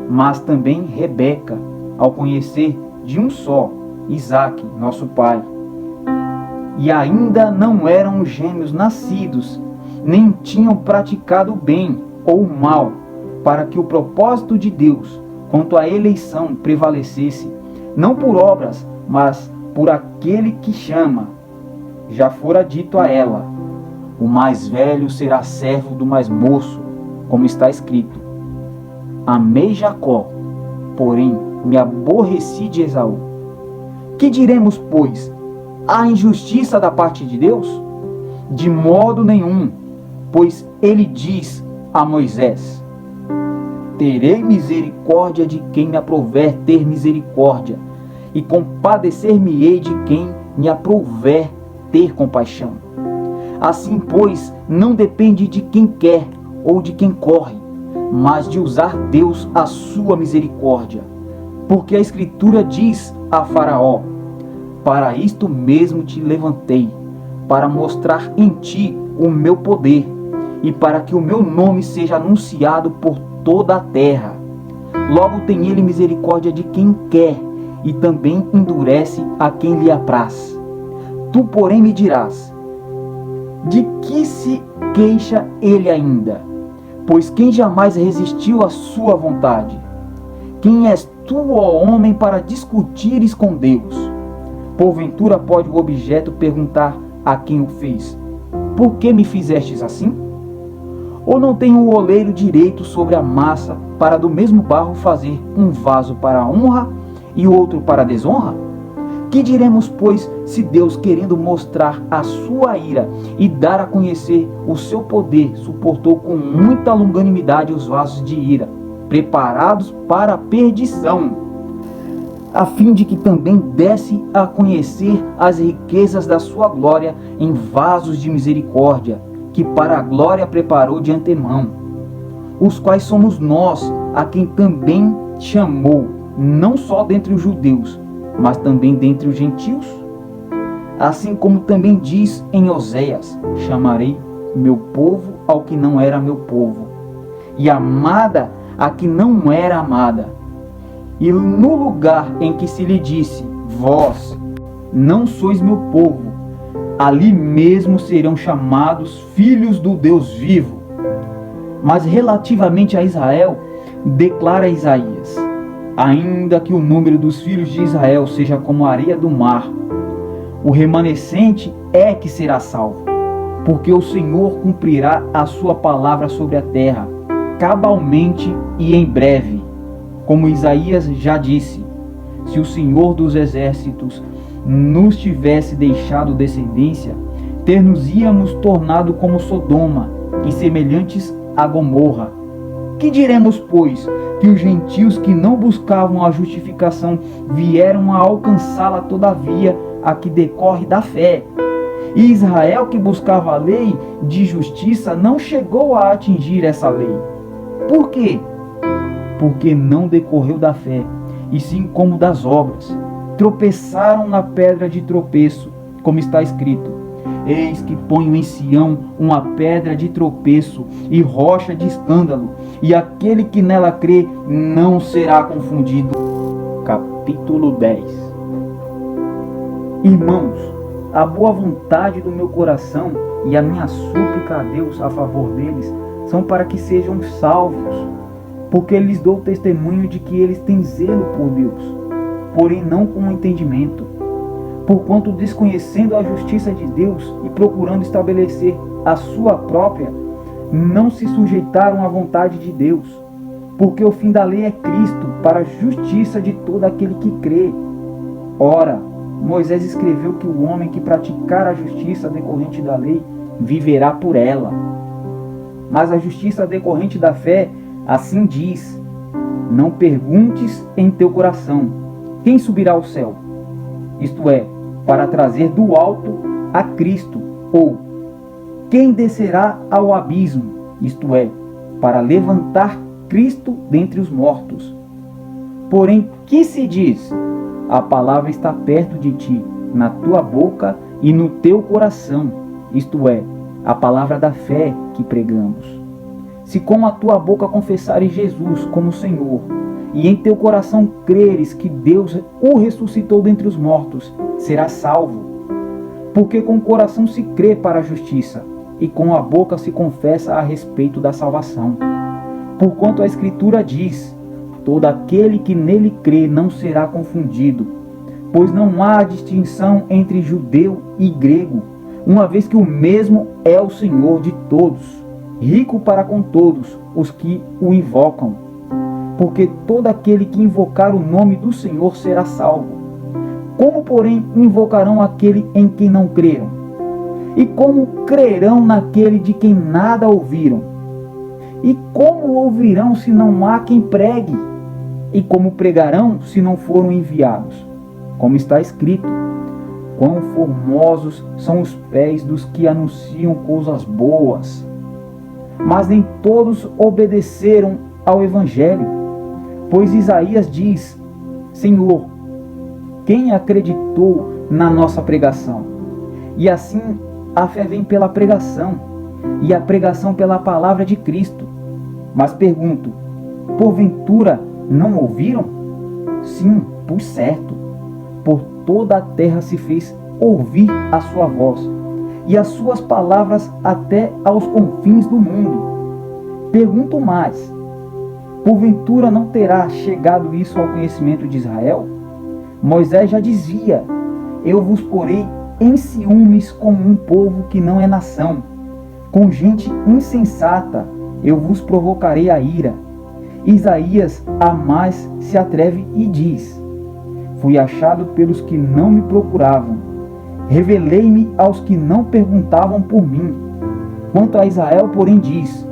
S2: mas também Rebeca, ao conhecer de um só, Isaque, nosso pai. E ainda não eram gêmeos nascidos, nem tinham praticado o bem ou o mal, para que o propósito de Deus quanto à eleição prevalecesse, não por obras, mas por aquele que chama. Já fora dito a ela: o mais velho será servo do mais moço, como está escrito: amei Jacó, porém me aborreci de Esaú. Que diremos, pois? Há injustiça da parte de Deus? De modo nenhum, pois ele diz a Moisés: terei misericórdia de quem me aprouver ter misericórdia, e compadecer-me-ei de quem me aprouver ter compaixão. Assim, pois, não depende de quem quer ou de quem corre, mas de usar Deus a sua misericórdia. Porque a Escritura diz a Faraó: para isto mesmo te levantei, para mostrar em ti o meu poder, e para que o meu nome seja anunciado por toda a terra. Logo tem ele misericórdia de quem quer, e também endurece a quem lhe apraz. Tu, porém, me dirás: de que se queixa ele ainda? Pois quem jamais resistiu à sua vontade? Quem és tu, ó homem, para discutires com Deus? Porventura pode o objeto perguntar a quem o fez: por que me fizestes assim? Ou não tem o oleiro direito sobre a massa para do mesmo barro fazer um vaso para a honra e outro para a desonra? Que diremos, pois, se Deus, querendo mostrar a sua ira e dar a conhecer o seu poder, suportou com muita longanimidade os vasos de ira, preparados para a perdição, a fim de que também desse a conhecer as riquezas da sua glória em vasos de misericórdia, que para a glória preparou de antemão, os quais somos nós, a quem também chamou, não só dentre os judeus, mas também dentre os gentios? Assim como também diz em Oséias: chamarei meu povo ao que não era meu povo, e amada a que não era amada. E no lugar em que se lhe disse: vós não sois meu povo, ali mesmo serão chamados filhos do Deus vivo. Mas relativamente a Israel, declara Isaías: ainda que o número dos filhos de Israel seja como a areia do mar, o remanescente é que será salvo, porque o Senhor cumprirá a sua palavra sobre a terra, cabalmente e em breve. Como Isaías já disse: se o Senhor dos exércitos nos tivesse deixado descendência, ter-nos-íamos tornado como Sodoma e semelhantes a Gomorra. Que diremos, pois, que os gentios que não buscavam a justificação vieram a alcançá-la todavia, a que decorre da fé? E Israel, que buscava a lei de justiça, não chegou a atingir essa lei. Por quê? Porque não decorreu da fé, e sim como das obras. Tropeçaram na pedra de tropeço, como está escrito: eis que ponho em Sião uma pedra de tropeço e rocha de escândalo, e aquele que nela crê não será confundido. Capítulo 10. Irmãos, a boa vontade do meu coração e a minha súplica a Deus a favor deles são para que sejam salvos, porque lhes dou testemunho de que eles têm zelo por Deus, porém não com entendimento. Porquanto, desconhecendo a justiça de Deus e procurando estabelecer a sua própria, não se sujeitaram à vontade de Deus, porque o fim da lei é Cristo, para a justiça de todo aquele que crê. Ora, Moisés escreveu que o homem que praticar a justiça decorrente da lei viverá por ela. Mas a justiça decorrente da fé assim diz: não perguntes em teu coração: quem subirá ao céu? Isto é, para trazer do alto a Cristo, ou quem descerá ao abismo? Isto é, para levantar Cristo dentre os mortos. Porém, que se diz? A palavra está perto de ti, na tua boca e no teu coração, isto é, a palavra da fé que pregamos. Se com a tua boca confessares Jesus como Senhor, e em teu coração creres que Deus o ressuscitou dentre os mortos, serás salvo. Porque com o coração se crê para a justiça, e com a boca se confessa a respeito da salvação. Porquanto a Escritura diz: todo aquele que nele crê não será confundido, pois não há distinção entre judeu e grego, uma vez que o mesmo é o Senhor de todos, rico para com todos os que o invocam. Porque todo aquele que invocar o nome do Senhor será salvo. Como, porém, invocarão aquele em quem não creram? E como crerão naquele de quem nada ouviram? E como ouvirão se não há quem pregue? E como pregarão se não foram enviados? Como está escrito: quão formosos são os pés dos que anunciam coisas boas. Mas nem todos obedeceram ao Evangelho. Pois Isaías diz: Senhor, quem acreditou na nossa pregação? E assim a fé vem pela pregação, e a pregação pela palavra de Cristo. Mas pergunto: porventura não ouviram? Sim, por certo. Por toda a terra se fez ouvir a sua voz, e as suas palavras até aos confins do mundo. Pergunto mais: porventura não terá chegado isso ao conhecimento de Israel? Moisés já dizia: eu vos porei em ciúmes como um povo que não é nação. Com gente insensata eu vos provocarei a ira. Isaías a mais se atreve e diz: fui achado pelos que não me procuravam, revelei-me aos que não perguntavam por mim. Quanto a Israel, porém, diz: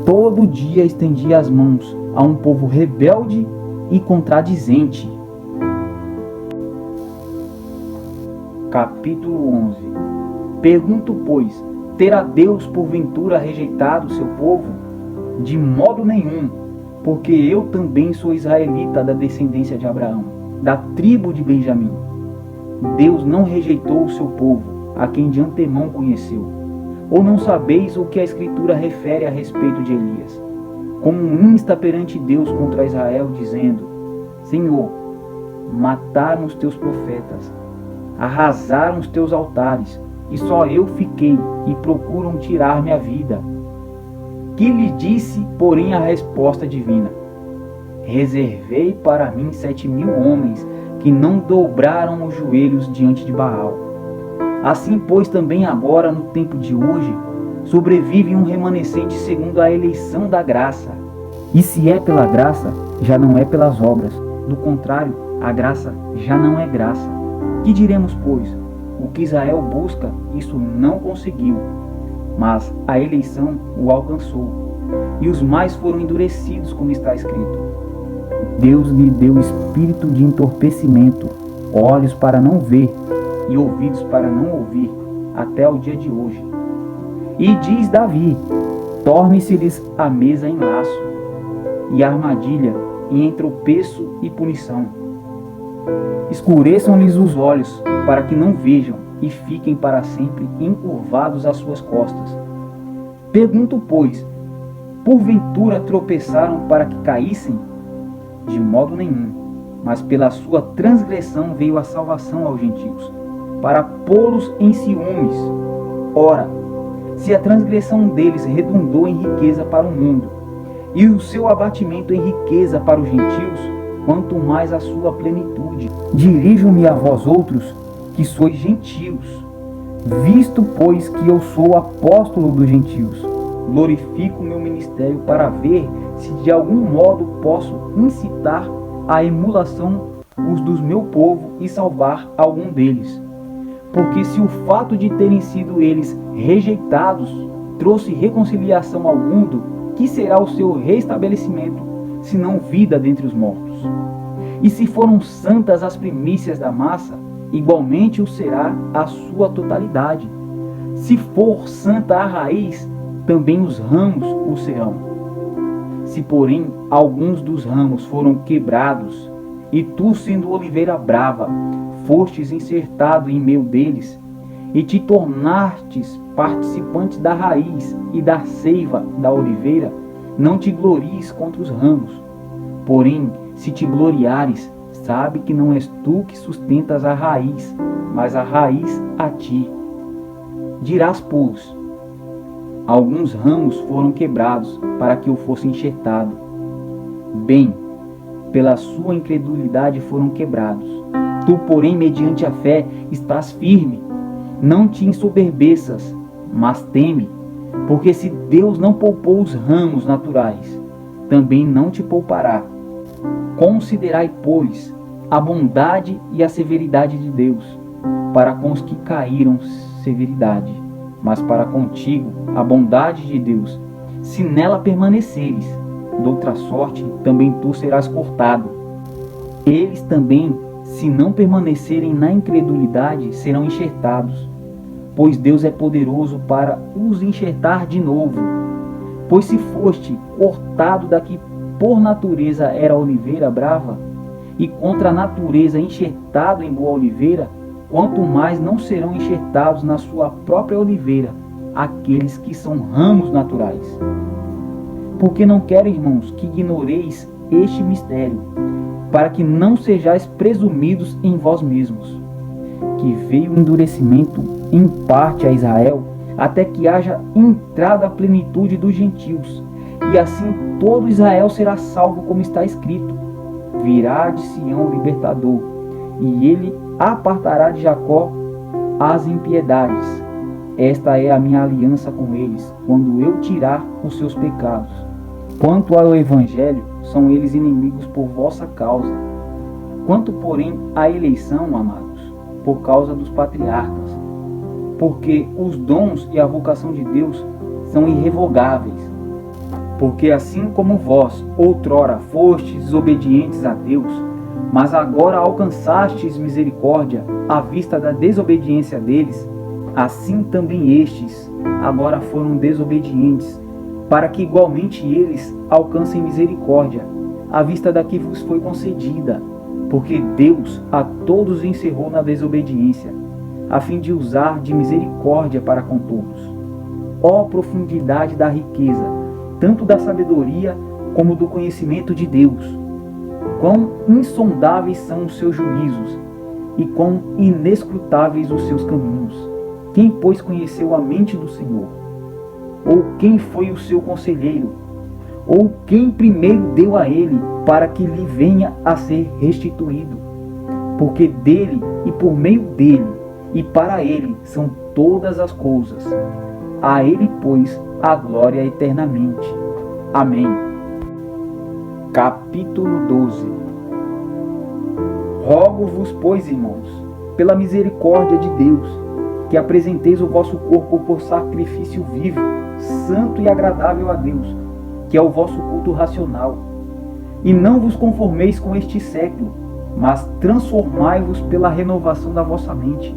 S2: todo dia estendi as mãos a um povo rebelde e contradizente. Capítulo 11. Pergunto, pois, terá Deus porventura rejeitado seu povo? De modo nenhum, porque eu também sou israelita da descendência de Abraão, da tribo de Benjamim. Deus não rejeitou o seu povo, a quem de antemão conheceu. Ou não sabeis o que a Escritura refere a respeito de Elias? Como insta perante Deus contra Israel, dizendo: Senhor, mataram os teus profetas, arrasaram os teus altares, e só eu fiquei, e procuram tirar-me a vida. Que lhe disse, porém, a resposta divina: Reservei para mim 7.000 homens, que não dobraram os joelhos diante de Baal. Assim, pois, também agora, no tempo de hoje, sobrevive um remanescente segundo a eleição da graça. E se é pela graça, já não é pelas obras. Do contrário, a graça já não é graça. Que diremos, pois? O que Israel busca, isso não conseguiu, mas a eleição o alcançou, e os mais foram endurecidos, como está escrito. Deus lhe deu espírito de entorpecimento, olhos para não ver e ouvidos para não ouvir, até o dia de hoje. E diz Davi: torne-se-lhes a mesa em laço, e a armadilha em tropeço e punição. Escureçam-lhes os olhos, para que não vejam, e fiquem para sempre encurvados às suas costas. Pergunto, pois, porventura tropeçaram para que caíssem? De modo nenhum, mas pela sua transgressão veio a salvação aos gentios, para pô-los em ciúmes. Ora, se a transgressão deles redundou em riqueza para o mundo, e o seu abatimento em riqueza para os gentios, quanto mais a sua plenitude. Dirijo-me a vós outros, que sois gentios, visto, pois, que eu sou apóstolo dos gentios. Glorifico meu ministério para ver se de algum modo posso incitar à emulação os dos meu povo e salvar algum deles. Porque se o fato de terem sido eles rejeitados trouxe reconciliação ao mundo, que será o seu restabelecimento, senão vida dentre os mortos? E se foram santas as primícias da massa, igualmente o será a sua totalidade. Se for santa a raiz, também os ramos o serão. Se, porém, alguns dos ramos foram quebrados, e tu, sendo oliveira brava, fostes insertado em meio deles, e te tornastes participante da raiz e da seiva da oliveira, não te glories contra os ramos. Porém, se te gloriares, sabe que não és tu que sustentas a raiz, mas a raiz a ti. Dirás, pois, alguns ramos foram quebrados para que eu fosse enxertado. Bem, pela sua incredulidade foram quebrados. Tu, porém, mediante a fé, estás firme. Não te ensoberbeças, mas teme, porque se Deus não poupou os ramos naturais, também não te poupará. Considerai, pois, a bondade e a severidade de Deus, para com os que caíram severidade, mas para contigo a bondade de Deus, se nela permaneceres. Doutra sorte, também tu serás cortado. Eles também, se não permanecerem na incredulidade, serão enxertados, pois Deus é poderoso para os enxertar de novo. Pois se foste cortado da que por natureza era oliveira brava, e contra a natureza enxertado em boa oliveira, quanto mais não serão enxertados na sua própria oliveira aqueles que são ramos naturais. Porque não quero, irmãos, que ignoreis este mistério, para que não sejais presumidos em vós mesmos, que veio o endurecimento em parte a Israel, até que haja entrada a plenitude dos gentios, e assim todo Israel será salvo, como está escrito: virá de Sião o libertador, e ele apartará de Jacó as impiedades. Esta é a minha aliança com eles, quando eu tirar os seus pecados. Quanto ao Evangelho, são eles inimigos por vossa causa. Quanto, porém, à eleição, amados, por causa dos patriarcas. Porque os dons e a vocação de Deus são irrevogáveis. Porque assim como vós, outrora, fostes desobedientes a Deus, Mas agora alcançastes misericórdia à vista da desobediência deles, assim também estes agora foram desobedientes, para que igualmente eles alcancem misericórdia à vista da que vos foi concedida, porque Deus a todos encerrou na desobediência, a fim de usar de misericórdia para com todos. Ó profundidade da riqueza, tanto da sabedoria como do conhecimento de Deus! Quão insondáveis são os seus juízos, e quão inescrutáveis os seus caminhos! Quem, pois, conheceu a mente do Senhor? Ou quem foi o seu conselheiro? Ou quem primeiro deu a ele, para que lhe venha a ser restituído? Porque dele, e por meio dele, e para ele são todas as coisas. A ele, pois, a glória eternamente. Amém. Capítulo 12. Rogo-vos, pois, irmãos, pela misericórdia de Deus, que apresenteis o vosso corpo por sacrifício vivo, santo e agradável a Deus, que é o vosso culto racional. E não vos conformeis com este século, mas transformai-vos pela renovação da vossa mente,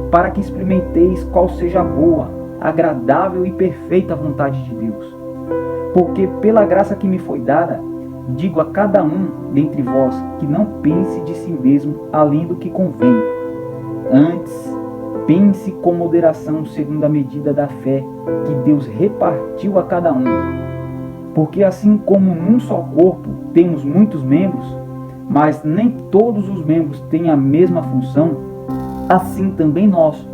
S2: para que experimenteis qual seja a boa, agradável e perfeita vontade de Deus. Porque pela graça que me foi dada, digo a cada um dentre vós que não pense de si mesmo além do que convém. Antes, pense com moderação segundo a medida da fé que Deus repartiu a cada um. Porque assim como num só corpo temos muitos membros, mas nem todos os membros têm a mesma função, assim também nós,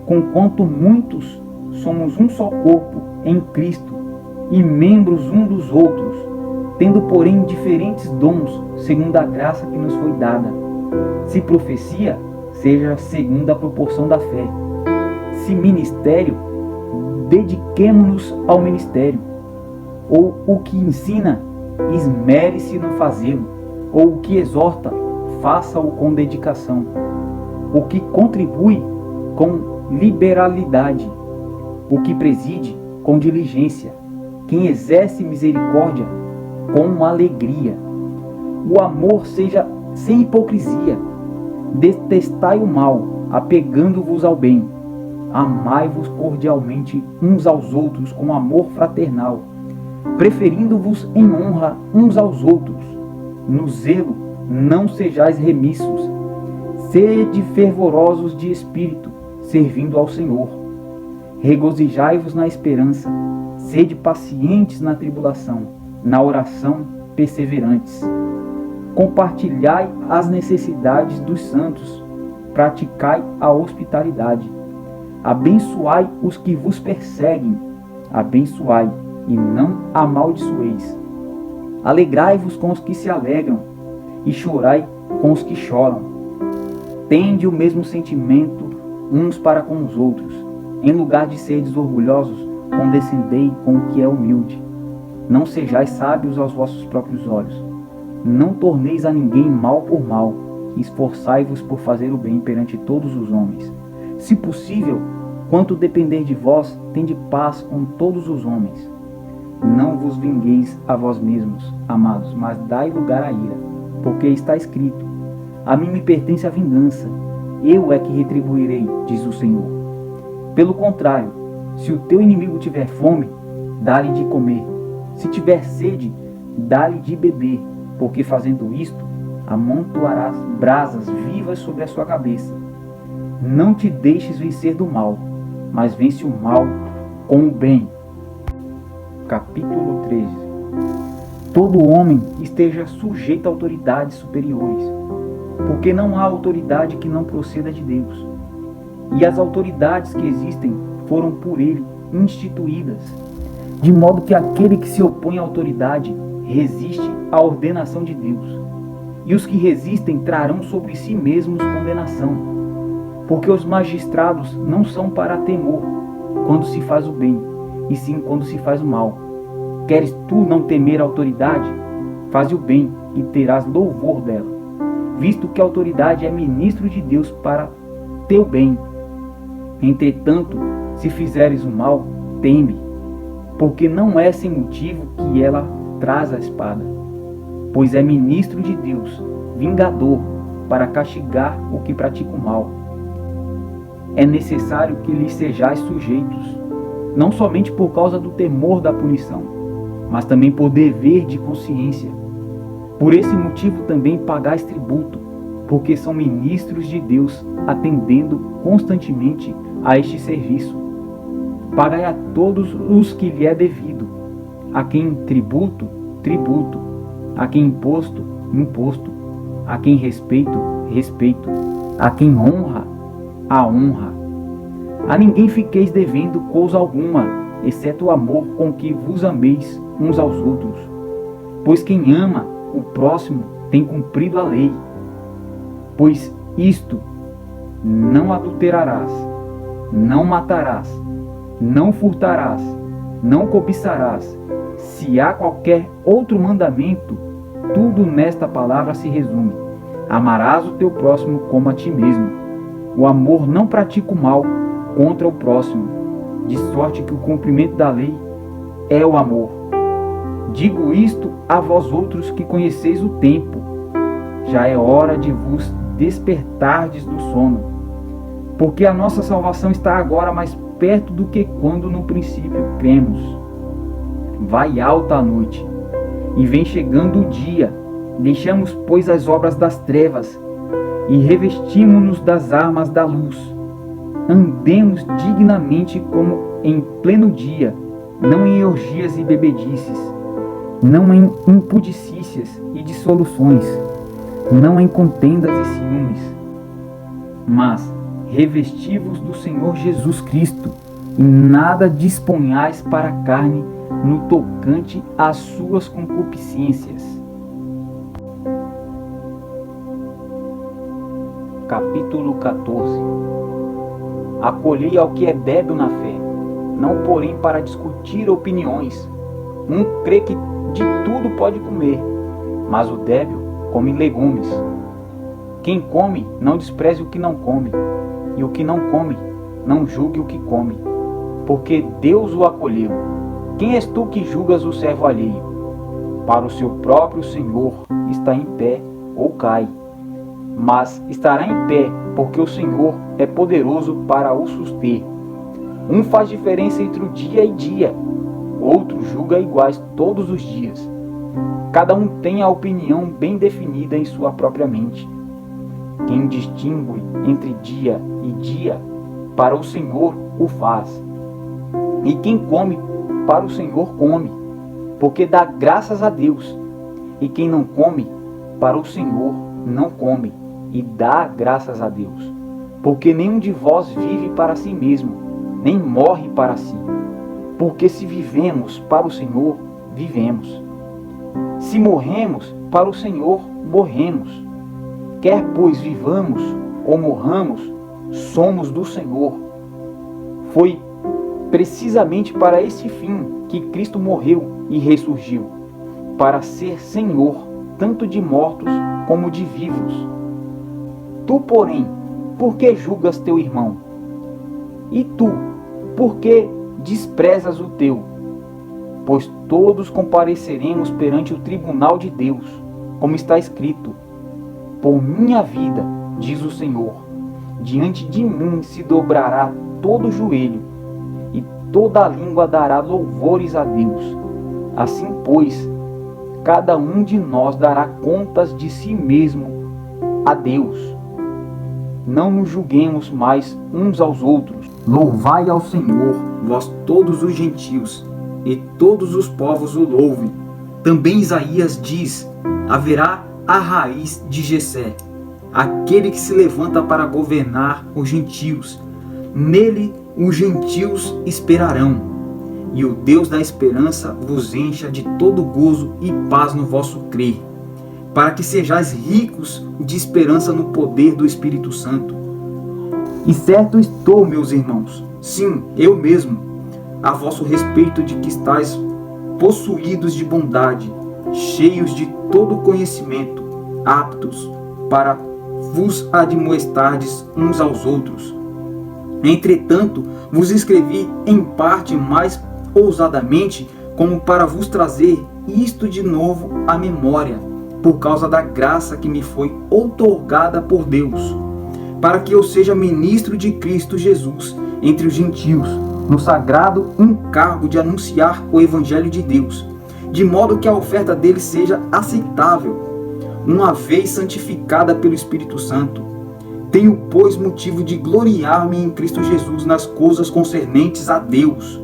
S2: conquanto muitos, somos um só corpo em Cristo e membros um dos outros, tendo porém diferentes dons segundo a graça que nos foi dada. Se profecia, seja segundo a proporção da fé. Se ministério, dediquemo-nos ao ministério. Ou o que ensina, esmere-se no fazê-lo. Ou o que exorta, faça-o com dedicação. O que contribui, com liberalidade. O que preside, com diligência. Quem exerce misericórdia, com alegria. O amor seja sem hipocrisia. Detestai o mal, apegando-vos ao bem. Amai-vos cordialmente uns aos outros com amor fraternal, preferindo-vos em honra uns aos outros. No zelo não sejais remissos. Sede fervorosos de espírito, servindo ao Senhor. Regozijai-vos na esperança. Sede pacientes na tribulação. Na oração, perseverantes. Compartilhai as necessidades dos santos. Praticai a hospitalidade. Abençoai os que vos perseguem. Abençoai e não amaldiçoeis. Alegrai-vos com os que se alegram e chorai com os que choram. Tende o mesmo sentimento uns para com os outros. Em lugar de seres orgulhosos, condescendei com o que é humilde. Não sejais sábios aos vossos próprios olhos. Não torneis a ninguém mal por mal. Esforçai-vos por fazer o bem perante todos os homens. Se possível, quanto depender de vós, tende paz com todos os homens. Não vos vingueis a vós mesmos, amados, mas dai lugar à ira, porque está escrito: a mim me pertence a vingança, eu é que retribuirei, diz o Senhor. Pelo contrário, se o teu inimigo tiver fome, dá-lhe de comer. Se tiver sede, dá-lhe de beber, porque fazendo isto, amontoarás brasas vivas sobre a sua cabeça. Não te deixes vencer do mal, mas vence o mal com o bem. Capítulo 13. Todo homem esteja sujeito a autoridades superiores, porque não há autoridade que não proceda de Deus. E as autoridades que existem foram por ele instituídas, de modo que aquele que se opõe à autoridade resiste à ordenação de Deus. E os que resistem trarão sobre si mesmos condenação, porque os magistrados não são para temor quando se faz o bem, e sim quando se faz o mal. Queres tu não temer a autoridade? Faze o bem e terás louvor dela, visto que a autoridade é ministro de Deus para teu bem. Entretanto, se fizeres o mal, teme, porque não é sem motivo que ela traz a espada, pois é ministro de Deus, vingador para castigar o que pratica o mal. É necessário que lhes sejais sujeitos, não somente por causa do temor da punição, mas também por dever de consciência. Por esse motivo também pagais tributo, porque são ministros de Deus, atendendo constantemente a este serviço. Pagai a todos os que lhe é devido, a quem tributo, tributo, a quem imposto, imposto, a quem respeito, respeito, a quem honra, a honra. A ninguém fiqueis devendo coisa alguma, exceto o amor com que vos ameis uns aos outros. Pois quem ama o próximo tem cumprido a lei. Pois isto: não adulterarás, não matarás, não furtarás, não cobiçarás. Se há qualquer outro mandamento, tudo nesta palavra se resume: amarás o teu próximo como a ti mesmo. O amor não pratica o mal contra o próximo, de sorte que o cumprimento da lei é o amor. Digo isto a vós outros que conheceis o tempo. Já é hora de vos despertardes do sono, porque a nossa salvação está agora mais perto do que quando no princípio cremos. Vai alta a noite, e vem chegando o dia. Deixamos, pois, as obras das trevas, e revestimos-nos das armas da luz. Andemos dignamente como em pleno dia, não em orgias e bebedices, não em impudicícias e dissoluções, não em contendas e ciúmes, mas revesti-vos do Senhor Jesus Cristo, e nada disponhais para a carne no tocante às suas concupiscências. Capítulo 14. Acolhei ao que é débil na fé, não porém para discutir opiniões. Um crê que de tudo pode comer, mas o débil come legumes. Quem come, não despreze o que não come, e o que não come, não julgue o que come, porque Deus o acolheu. Quem és tu que julgas o servo alheio? Para o seu próprio Senhor está em pé ou cai, mas estará em pé, porque o Senhor é poderoso para o suster. Um faz diferença entre o dia e dia, outro julga iguais todos os dias. Cada um tem a opinião bem definida em sua própria mente. Quem distingue entre dia e dia, para o Senhor o faz. E quem come, para o Senhor come, porque dá graças a Deus. E quem não come, para o Senhor não come, e dá graças a Deus. Porque nenhum de vós vive para si mesmo, nem morre para si. Porque se vivemos para o Senhor, vivemos. Se morremos, para o Senhor morremos. Quer pois vivamos ou morramos, somos do Senhor. Foi precisamente para esse fim que Cristo morreu e ressurgiu, para ser Senhor tanto de mortos como de vivos. Tu, porém, por que julgas teu irmão? E tu, por que desprezas o teu? Pois todos compareceremos perante o tribunal de Deus, como está escrito: por minha vida, diz o Senhor, diante de mim se dobrará todo o joelho, e toda a língua dará louvores a Deus. Assim, pois, cada um de nós dará contas de si mesmo a Deus. Não nos julguemos mais uns aos outros. Louvai ao Senhor, vós todos os gentios, e todos os povos o louvem. Também Isaías diz: haverá a raiz de Jessé, aquele que se levanta para governar os gentios. Nele os gentios esperarão, e o Deus da esperança vos encha de todo gozo e paz no vosso crer, para que sejais ricos de esperança no poder do Espírito Santo. E certo estou, meus irmãos, sim, eu mesmo, a vosso respeito, de que estáis possuídos de bondade, cheios de todo conhecimento, aptos para vos admoestardes uns aos outros. Entretanto, vos escrevi em parte mais ousadamente, como para vos trazer isto de novo à memória, por causa da graça que me foi outorgada por Deus, para que eu seja ministro de Cristo Jesus entre os gentios, no sagrado encargo de anunciar o Evangelho de Deus, de modo que a oferta dele seja aceitável, uma vez santificada pelo Espírito Santo. Tenho, pois, motivo de gloriar-me em Cristo Jesus nas coisas concernentes a Deus,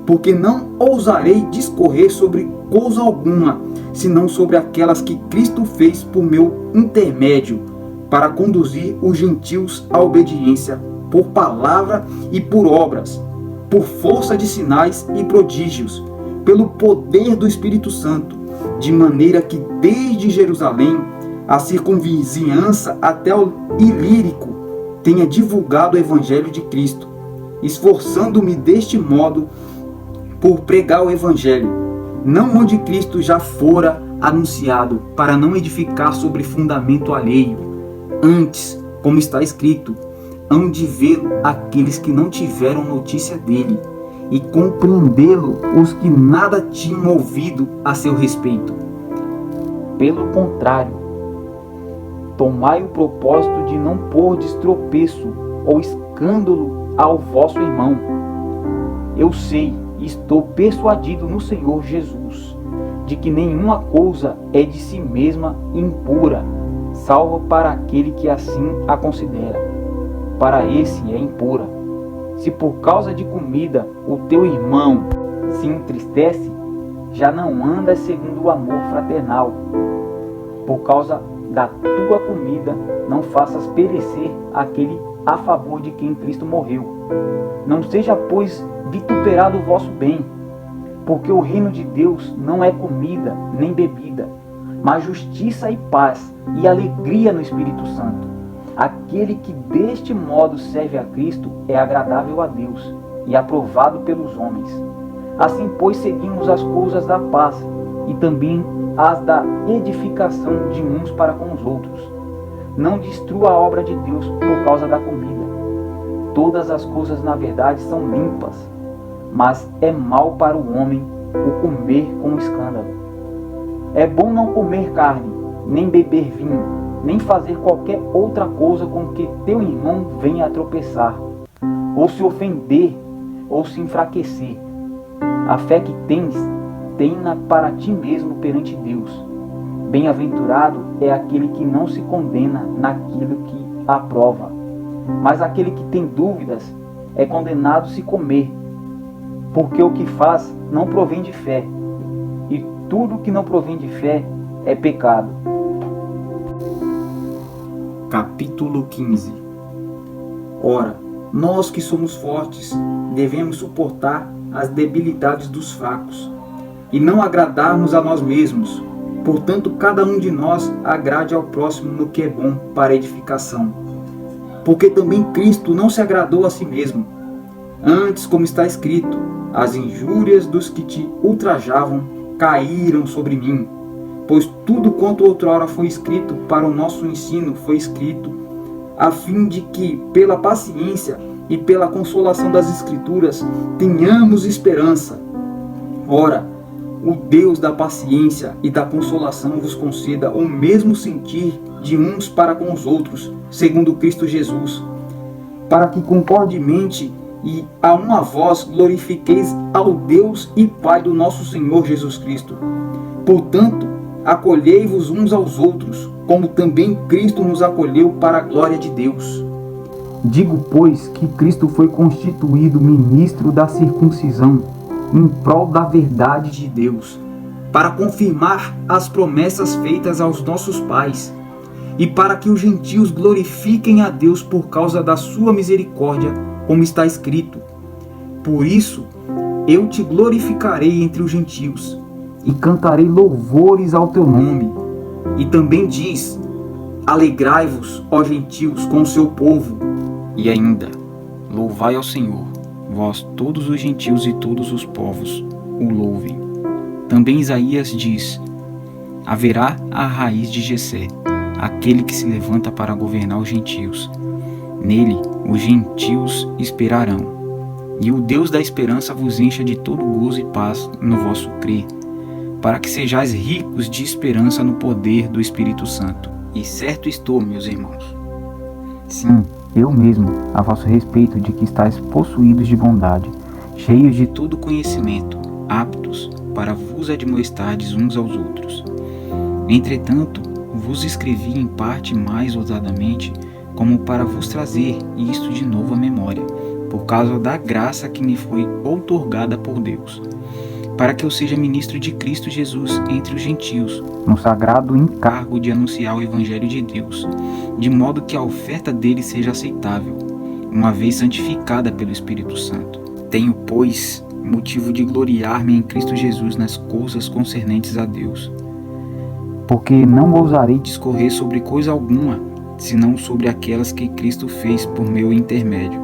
S2: porque não ousarei discorrer sobre coisa alguma, senão sobre aquelas que Cristo fez por meu intermédio, para conduzir os gentios à obediência, por palavra e por obras, por força de sinais e prodígios, pelo poder do Espírito Santo, de maneira que desde Jerusalém, a circunvizinhança até o Ilírico, tenha divulgado o Evangelho de Cristo, esforçando-me deste modo por pregar o Evangelho, não onde Cristo já fora anunciado, para não edificar sobre fundamento alheio. Antes, como está escrito, hão de vê-lo aqueles que não tiveram notícia dele, e compreendê-lo os que nada tinham ouvido a seu respeito. Pelo contrário, tomai o propósito de não pôr tropeço ou escândalo ao vosso irmão. Eu sei e estou persuadido no Senhor Jesus, de que nenhuma coisa é de si mesma impura, salvo para aquele que assim a considera. Para esse é impura. Se por causa de comida o teu irmão se entristece, já não andas segundo o amor fraternal. Por causa da tua comida, não faças perecer aquele a favor de quem Cristo morreu. Não seja, pois, vituperado o vosso bem, porque o reino de Deus não é comida nem bebida, mas justiça e paz e alegria no Espírito Santo. Aquele que deste modo serve a Cristo é agradável a Deus e aprovado pelos homens. Assim, pois, seguimos as coisas da paz e também as da edificação de uns para com os outros. Não destrua a obra de Deus por causa da comida. Todas as coisas, na verdade, são limpas, mas é mal para o homem o comer com escândalo. É bom não comer carne, nem beber vinho, nem fazer qualquer outra coisa com que teu irmão venha a tropeçar, ou se ofender, ou se enfraquecer. A fé que tens, tem-na para ti mesmo perante Deus. Bem-aventurado é aquele que não se condena naquilo que aprova. Mas aquele que tem dúvidas é condenado se comer, porque o que faz não provém de fé, e tudo que não provém de fé é pecado.
S1: Capítulo 15. Ora, nós que somos fortes, devemos suportar as debilidades dos fracos, e não agradarmos a nós mesmos. Portanto, cada um de nós agrade ao próximo no que é bom para a edificação. Porque também Cristo não se agradou a si mesmo. Antes, como está escrito, as injúrias dos que te ultrajavam caíram sobre mim. Pois tudo quanto outrora foi escrito para o nosso ensino foi escrito, a fim de que, pela paciência e pela consolação das Escrituras, tenhamos esperança. Ora, o Deus da paciência e da consolação vos conceda o mesmo sentir de uns para com os outros, segundo Cristo Jesus, para que concordemente e a uma voz glorifiqueis ao Deus e Pai do nosso Senhor Jesus Cristo. Portanto, acolhei-vos uns aos outros, como também Cristo nos acolheu para a glória de Deus.
S2: Digo, pois, que Cristo foi constituído ministro da circuncisão, em prol da verdade de Deus, para confirmar as promessas feitas aos nossos pais, e para que os gentios glorifiquem a Deus por causa da sua misericórdia, como está escrito: por isso eu te glorificarei entre os gentios, e cantarei louvores ao teu nome. E também diz: alegrai-vos, ó gentios, com o seu povo.
S1: E ainda, louvai ao Senhor, vós todos os gentios e todos os povos, o louvem. Também Isaías diz: haverá a raiz de Jessé, aquele que se levanta para governar os gentios. Nele os gentios esperarão. E o Deus da esperança vos encha de todo gozo e paz no vosso crer,
S2: para que sejais ricos de esperança no poder do Espírito Santo. E certo estou, meus irmãos.
S1: Sim, eu mesmo, a vosso respeito, de que estáis possuídos de bondade, cheios de
S2: Todo conhecimento, aptos para vos admoestardes uns aos outros. Entretanto, vos escrevi em parte mais ousadamente, como para vos trazer isto de novo à memória, por causa da graça que me foi outorgada por Deus, para que eu seja ministro de Cristo Jesus entre os gentios,
S1: no sagrado encargo
S2: cargo de anunciar o Evangelho de Deus, de modo que a oferta dele seja aceitável, uma vez santificada pelo Espírito Santo. Tenho, pois, motivo de gloriar-me em Cristo Jesus nas coisas concernentes a Deus,
S1: porque não ousarei
S2: discorrer sobre coisa alguma, senão sobre aquelas que Cristo fez por meu intermédio,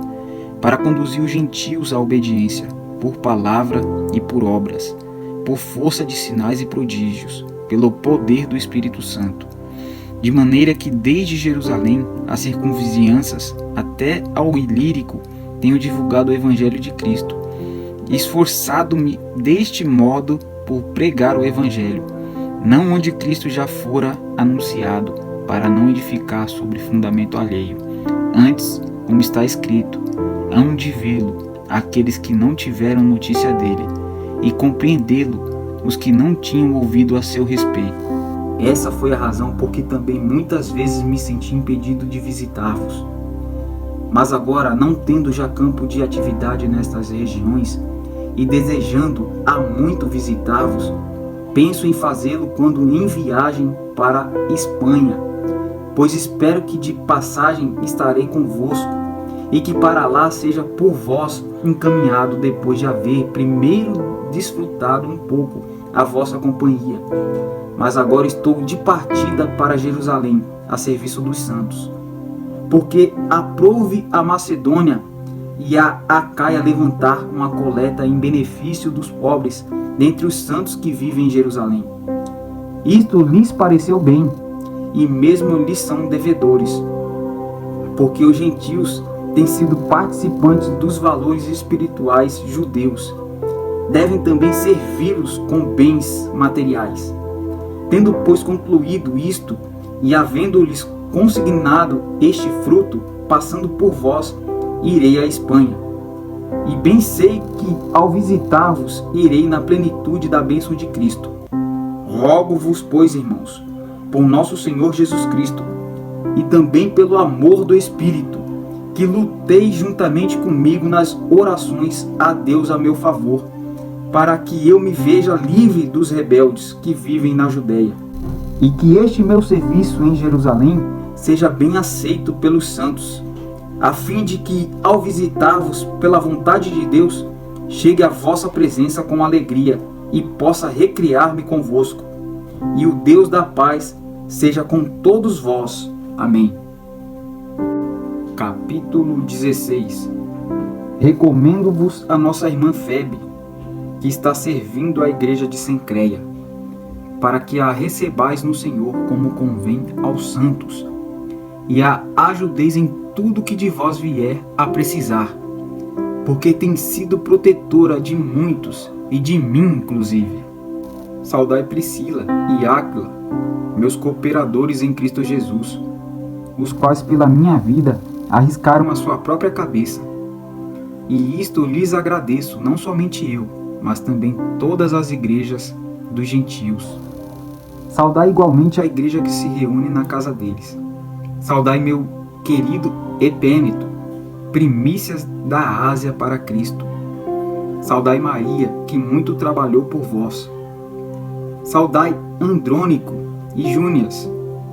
S2: para conduzir os gentios à obediência, por palavra e por obras, por força de sinais e prodígios, pelo poder do Espírito Santo, de maneira que desde Jerusalém às circunvizinhanças até ao Ilírico tenho divulgado o Evangelho de Cristo, esforçado-me deste modo por pregar o Evangelho, não onde Cristo já fora anunciado, para não edificar sobre fundamento alheio. Antes, como está escrito, hão de vê-lo aqueles que não tiveram notícia dele, e compreendê-lo os que não tinham ouvido a seu respeito. Essa foi a razão por que também muitas vezes me senti impedido de visitar-vos. Mas agora, não tendo já campo de atividade nestas regiões, e desejando há muito visitar-vos, penso em fazê-lo quando em viagem para Espanha, pois espero que de passagem estarei convosco, e que para lá seja por vós encaminhado depois de haver primeiro desfrutado um pouco a vossa companhia. Mas agora estou de partida para Jerusalém, a serviço dos santos, porque aprouve a Macedônia e a Acaia levantar uma coleta em benefício dos pobres dentre os santos que vivem em Jerusalém.
S1: Isto lhes pareceu bem,
S2: E mesmo lhes são devedores, porque os gentios têm sido participantes dos valores espirituais judeus, devem também servi-los com bens materiais. Tendo, pois, concluído isto, e havendo-lhes consignado este fruto, passando por vós, irei à Espanha. E bem sei que, ao visitar-vos, irei na plenitude da bênção de Cristo. Rogo-vos, pois, irmãos, por nosso Senhor Jesus Cristo, e também pelo amor do Espírito, que luteis juntamente comigo nas orações a Deus a meu favor, para que eu me veja livre dos rebeldes que vivem na Judéia,
S1: e que este meu serviço em Jerusalém
S2: seja bem aceito pelos santos, a fim de que, ao visitar-vos pela vontade de Deus, chegue à vossa presença com alegria e possa recriar-me convosco. E o Deus da paz seja com todos vós. Amém. Capítulo 16. Recomendo-vos a nossa irmã Febe, que está servindo a igreja de Cencreia, para que a recebais no Senhor como convém aos santos, e a ajudeis em tudo que de vós vier a precisar, porque tem sido protetora de muitos e de mim inclusive. Saudai Priscila e Áquila, meus cooperadores em Cristo Jesus,
S1: os quais pela minha vida arriscaram
S2: a sua própria cabeça. E isto lhes agradeço, não somente eu, mas também todas as igrejas dos gentios.
S1: Saudai igualmente
S2: a igreja que se reúne na casa deles. Saudai meu querido Epêneto, primícias da Ásia para Cristo. Saudai Maria, que muito trabalhou por vós. Saudai Andrônico e Júnias,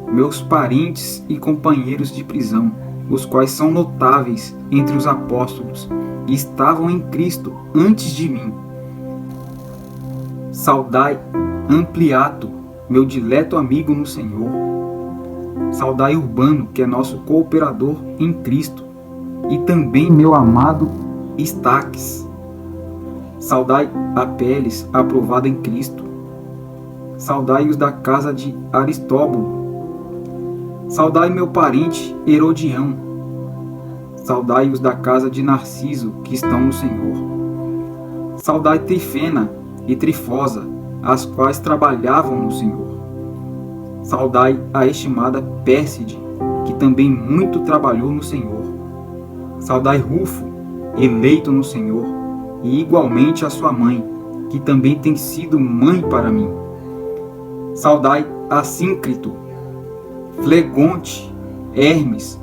S2: meus parentes e companheiros de prisão, os quais são notáveis entre os apóstolos e estavam em Cristo antes de mim. Saudai Ampliato, meu dileto amigo no Senhor. Saudai Urbano, que é nosso cooperador em Cristo, e também meu amado Estaques. Saudai Apeles, aprovado em Cristo. Saudai os da casa de Aristóbulo. Saudai meu parente Herodião. Saudai os da casa de Narciso, que estão no Senhor. Saudai Trifena e Trifosa, as quais trabalhavam no Senhor. Saudai a estimada Pérside, que também muito trabalhou no Senhor. Saudai Rufo, eleito no Senhor, e igualmente a sua mãe, que também tem sido mãe para mim. Saudai Assíncrito, Flegonte, Hermes,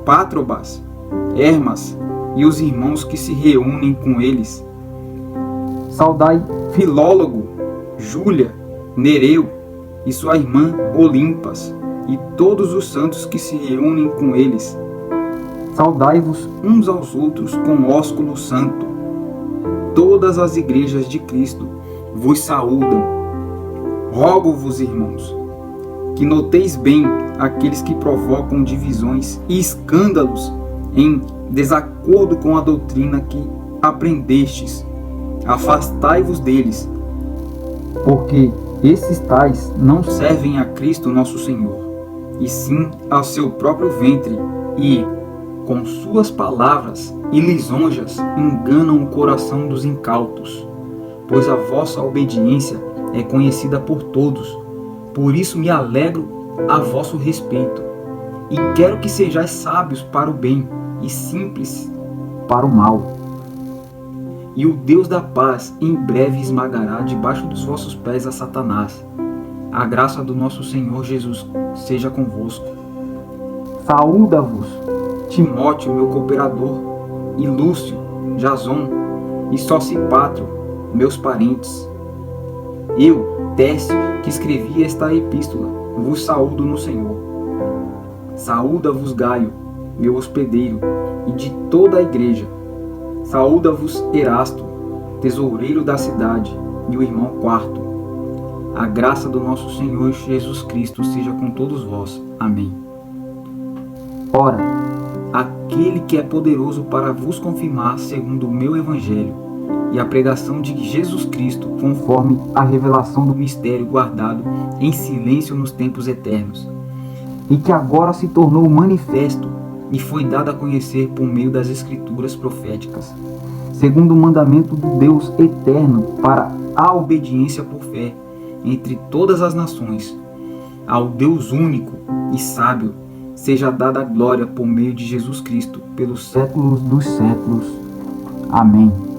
S2: Patrobas, Hermas e os irmãos que se reúnem com eles. Saudai Filólogo, Júlia, Nereu e sua irmã Olimpas e todos os santos que se reúnem com eles. Saudai-vos uns aos outros com ósculo santo. Todas as igrejas de Cristo vos saúdam. Rogo-vos, irmãos, que noteis bem aqueles que provocam divisões e escândalos em desacordo com a doutrina que aprendestes. Afastai-vos deles, porque esses tais não servem a Cristo nosso Senhor, e sim ao seu próprio ventre, e, com suas palavras e lisonjas, enganam o coração dos incautos. Pois a vossa obediência é conhecida por todos, por isso me alegro a vosso respeito, e quero que sejais sábios para o bem e simples para o mal. E o Deus da paz em breve esmagará debaixo dos vossos pés a Satanás. A graça do nosso Senhor Jesus seja convosco. Saúda-vos Timóteo, meu cooperador, e Lúcio, Jason e Sosipatro, meus parentes. Eu, Tércio, que escrevi esta epístola, vos saúdo no Senhor. Saúda-vos Gaio, meu hospedeiro, e de toda a igreja. Saúda-vos Erasto, tesoureiro da cidade, e o irmão Quarto. A graça do nosso Senhor Jesus Cristo seja com todos vós. Amém. Ora, aquele que é poderoso para vos confirmar segundo o meu evangelho e a pregação de Jesus Cristo, conforme a revelação do mistério guardado em silêncio nos tempos eternos, e que agora se tornou manifesto e foi dado a conhecer por meio das escrituras proféticas, segundo o mandamento do Deus eterno para a obediência por fé entre todas as nações. Ao Deus único e sábio seja dada a glória por meio de Jesus Cristo pelos séculos dos séculos. Amém.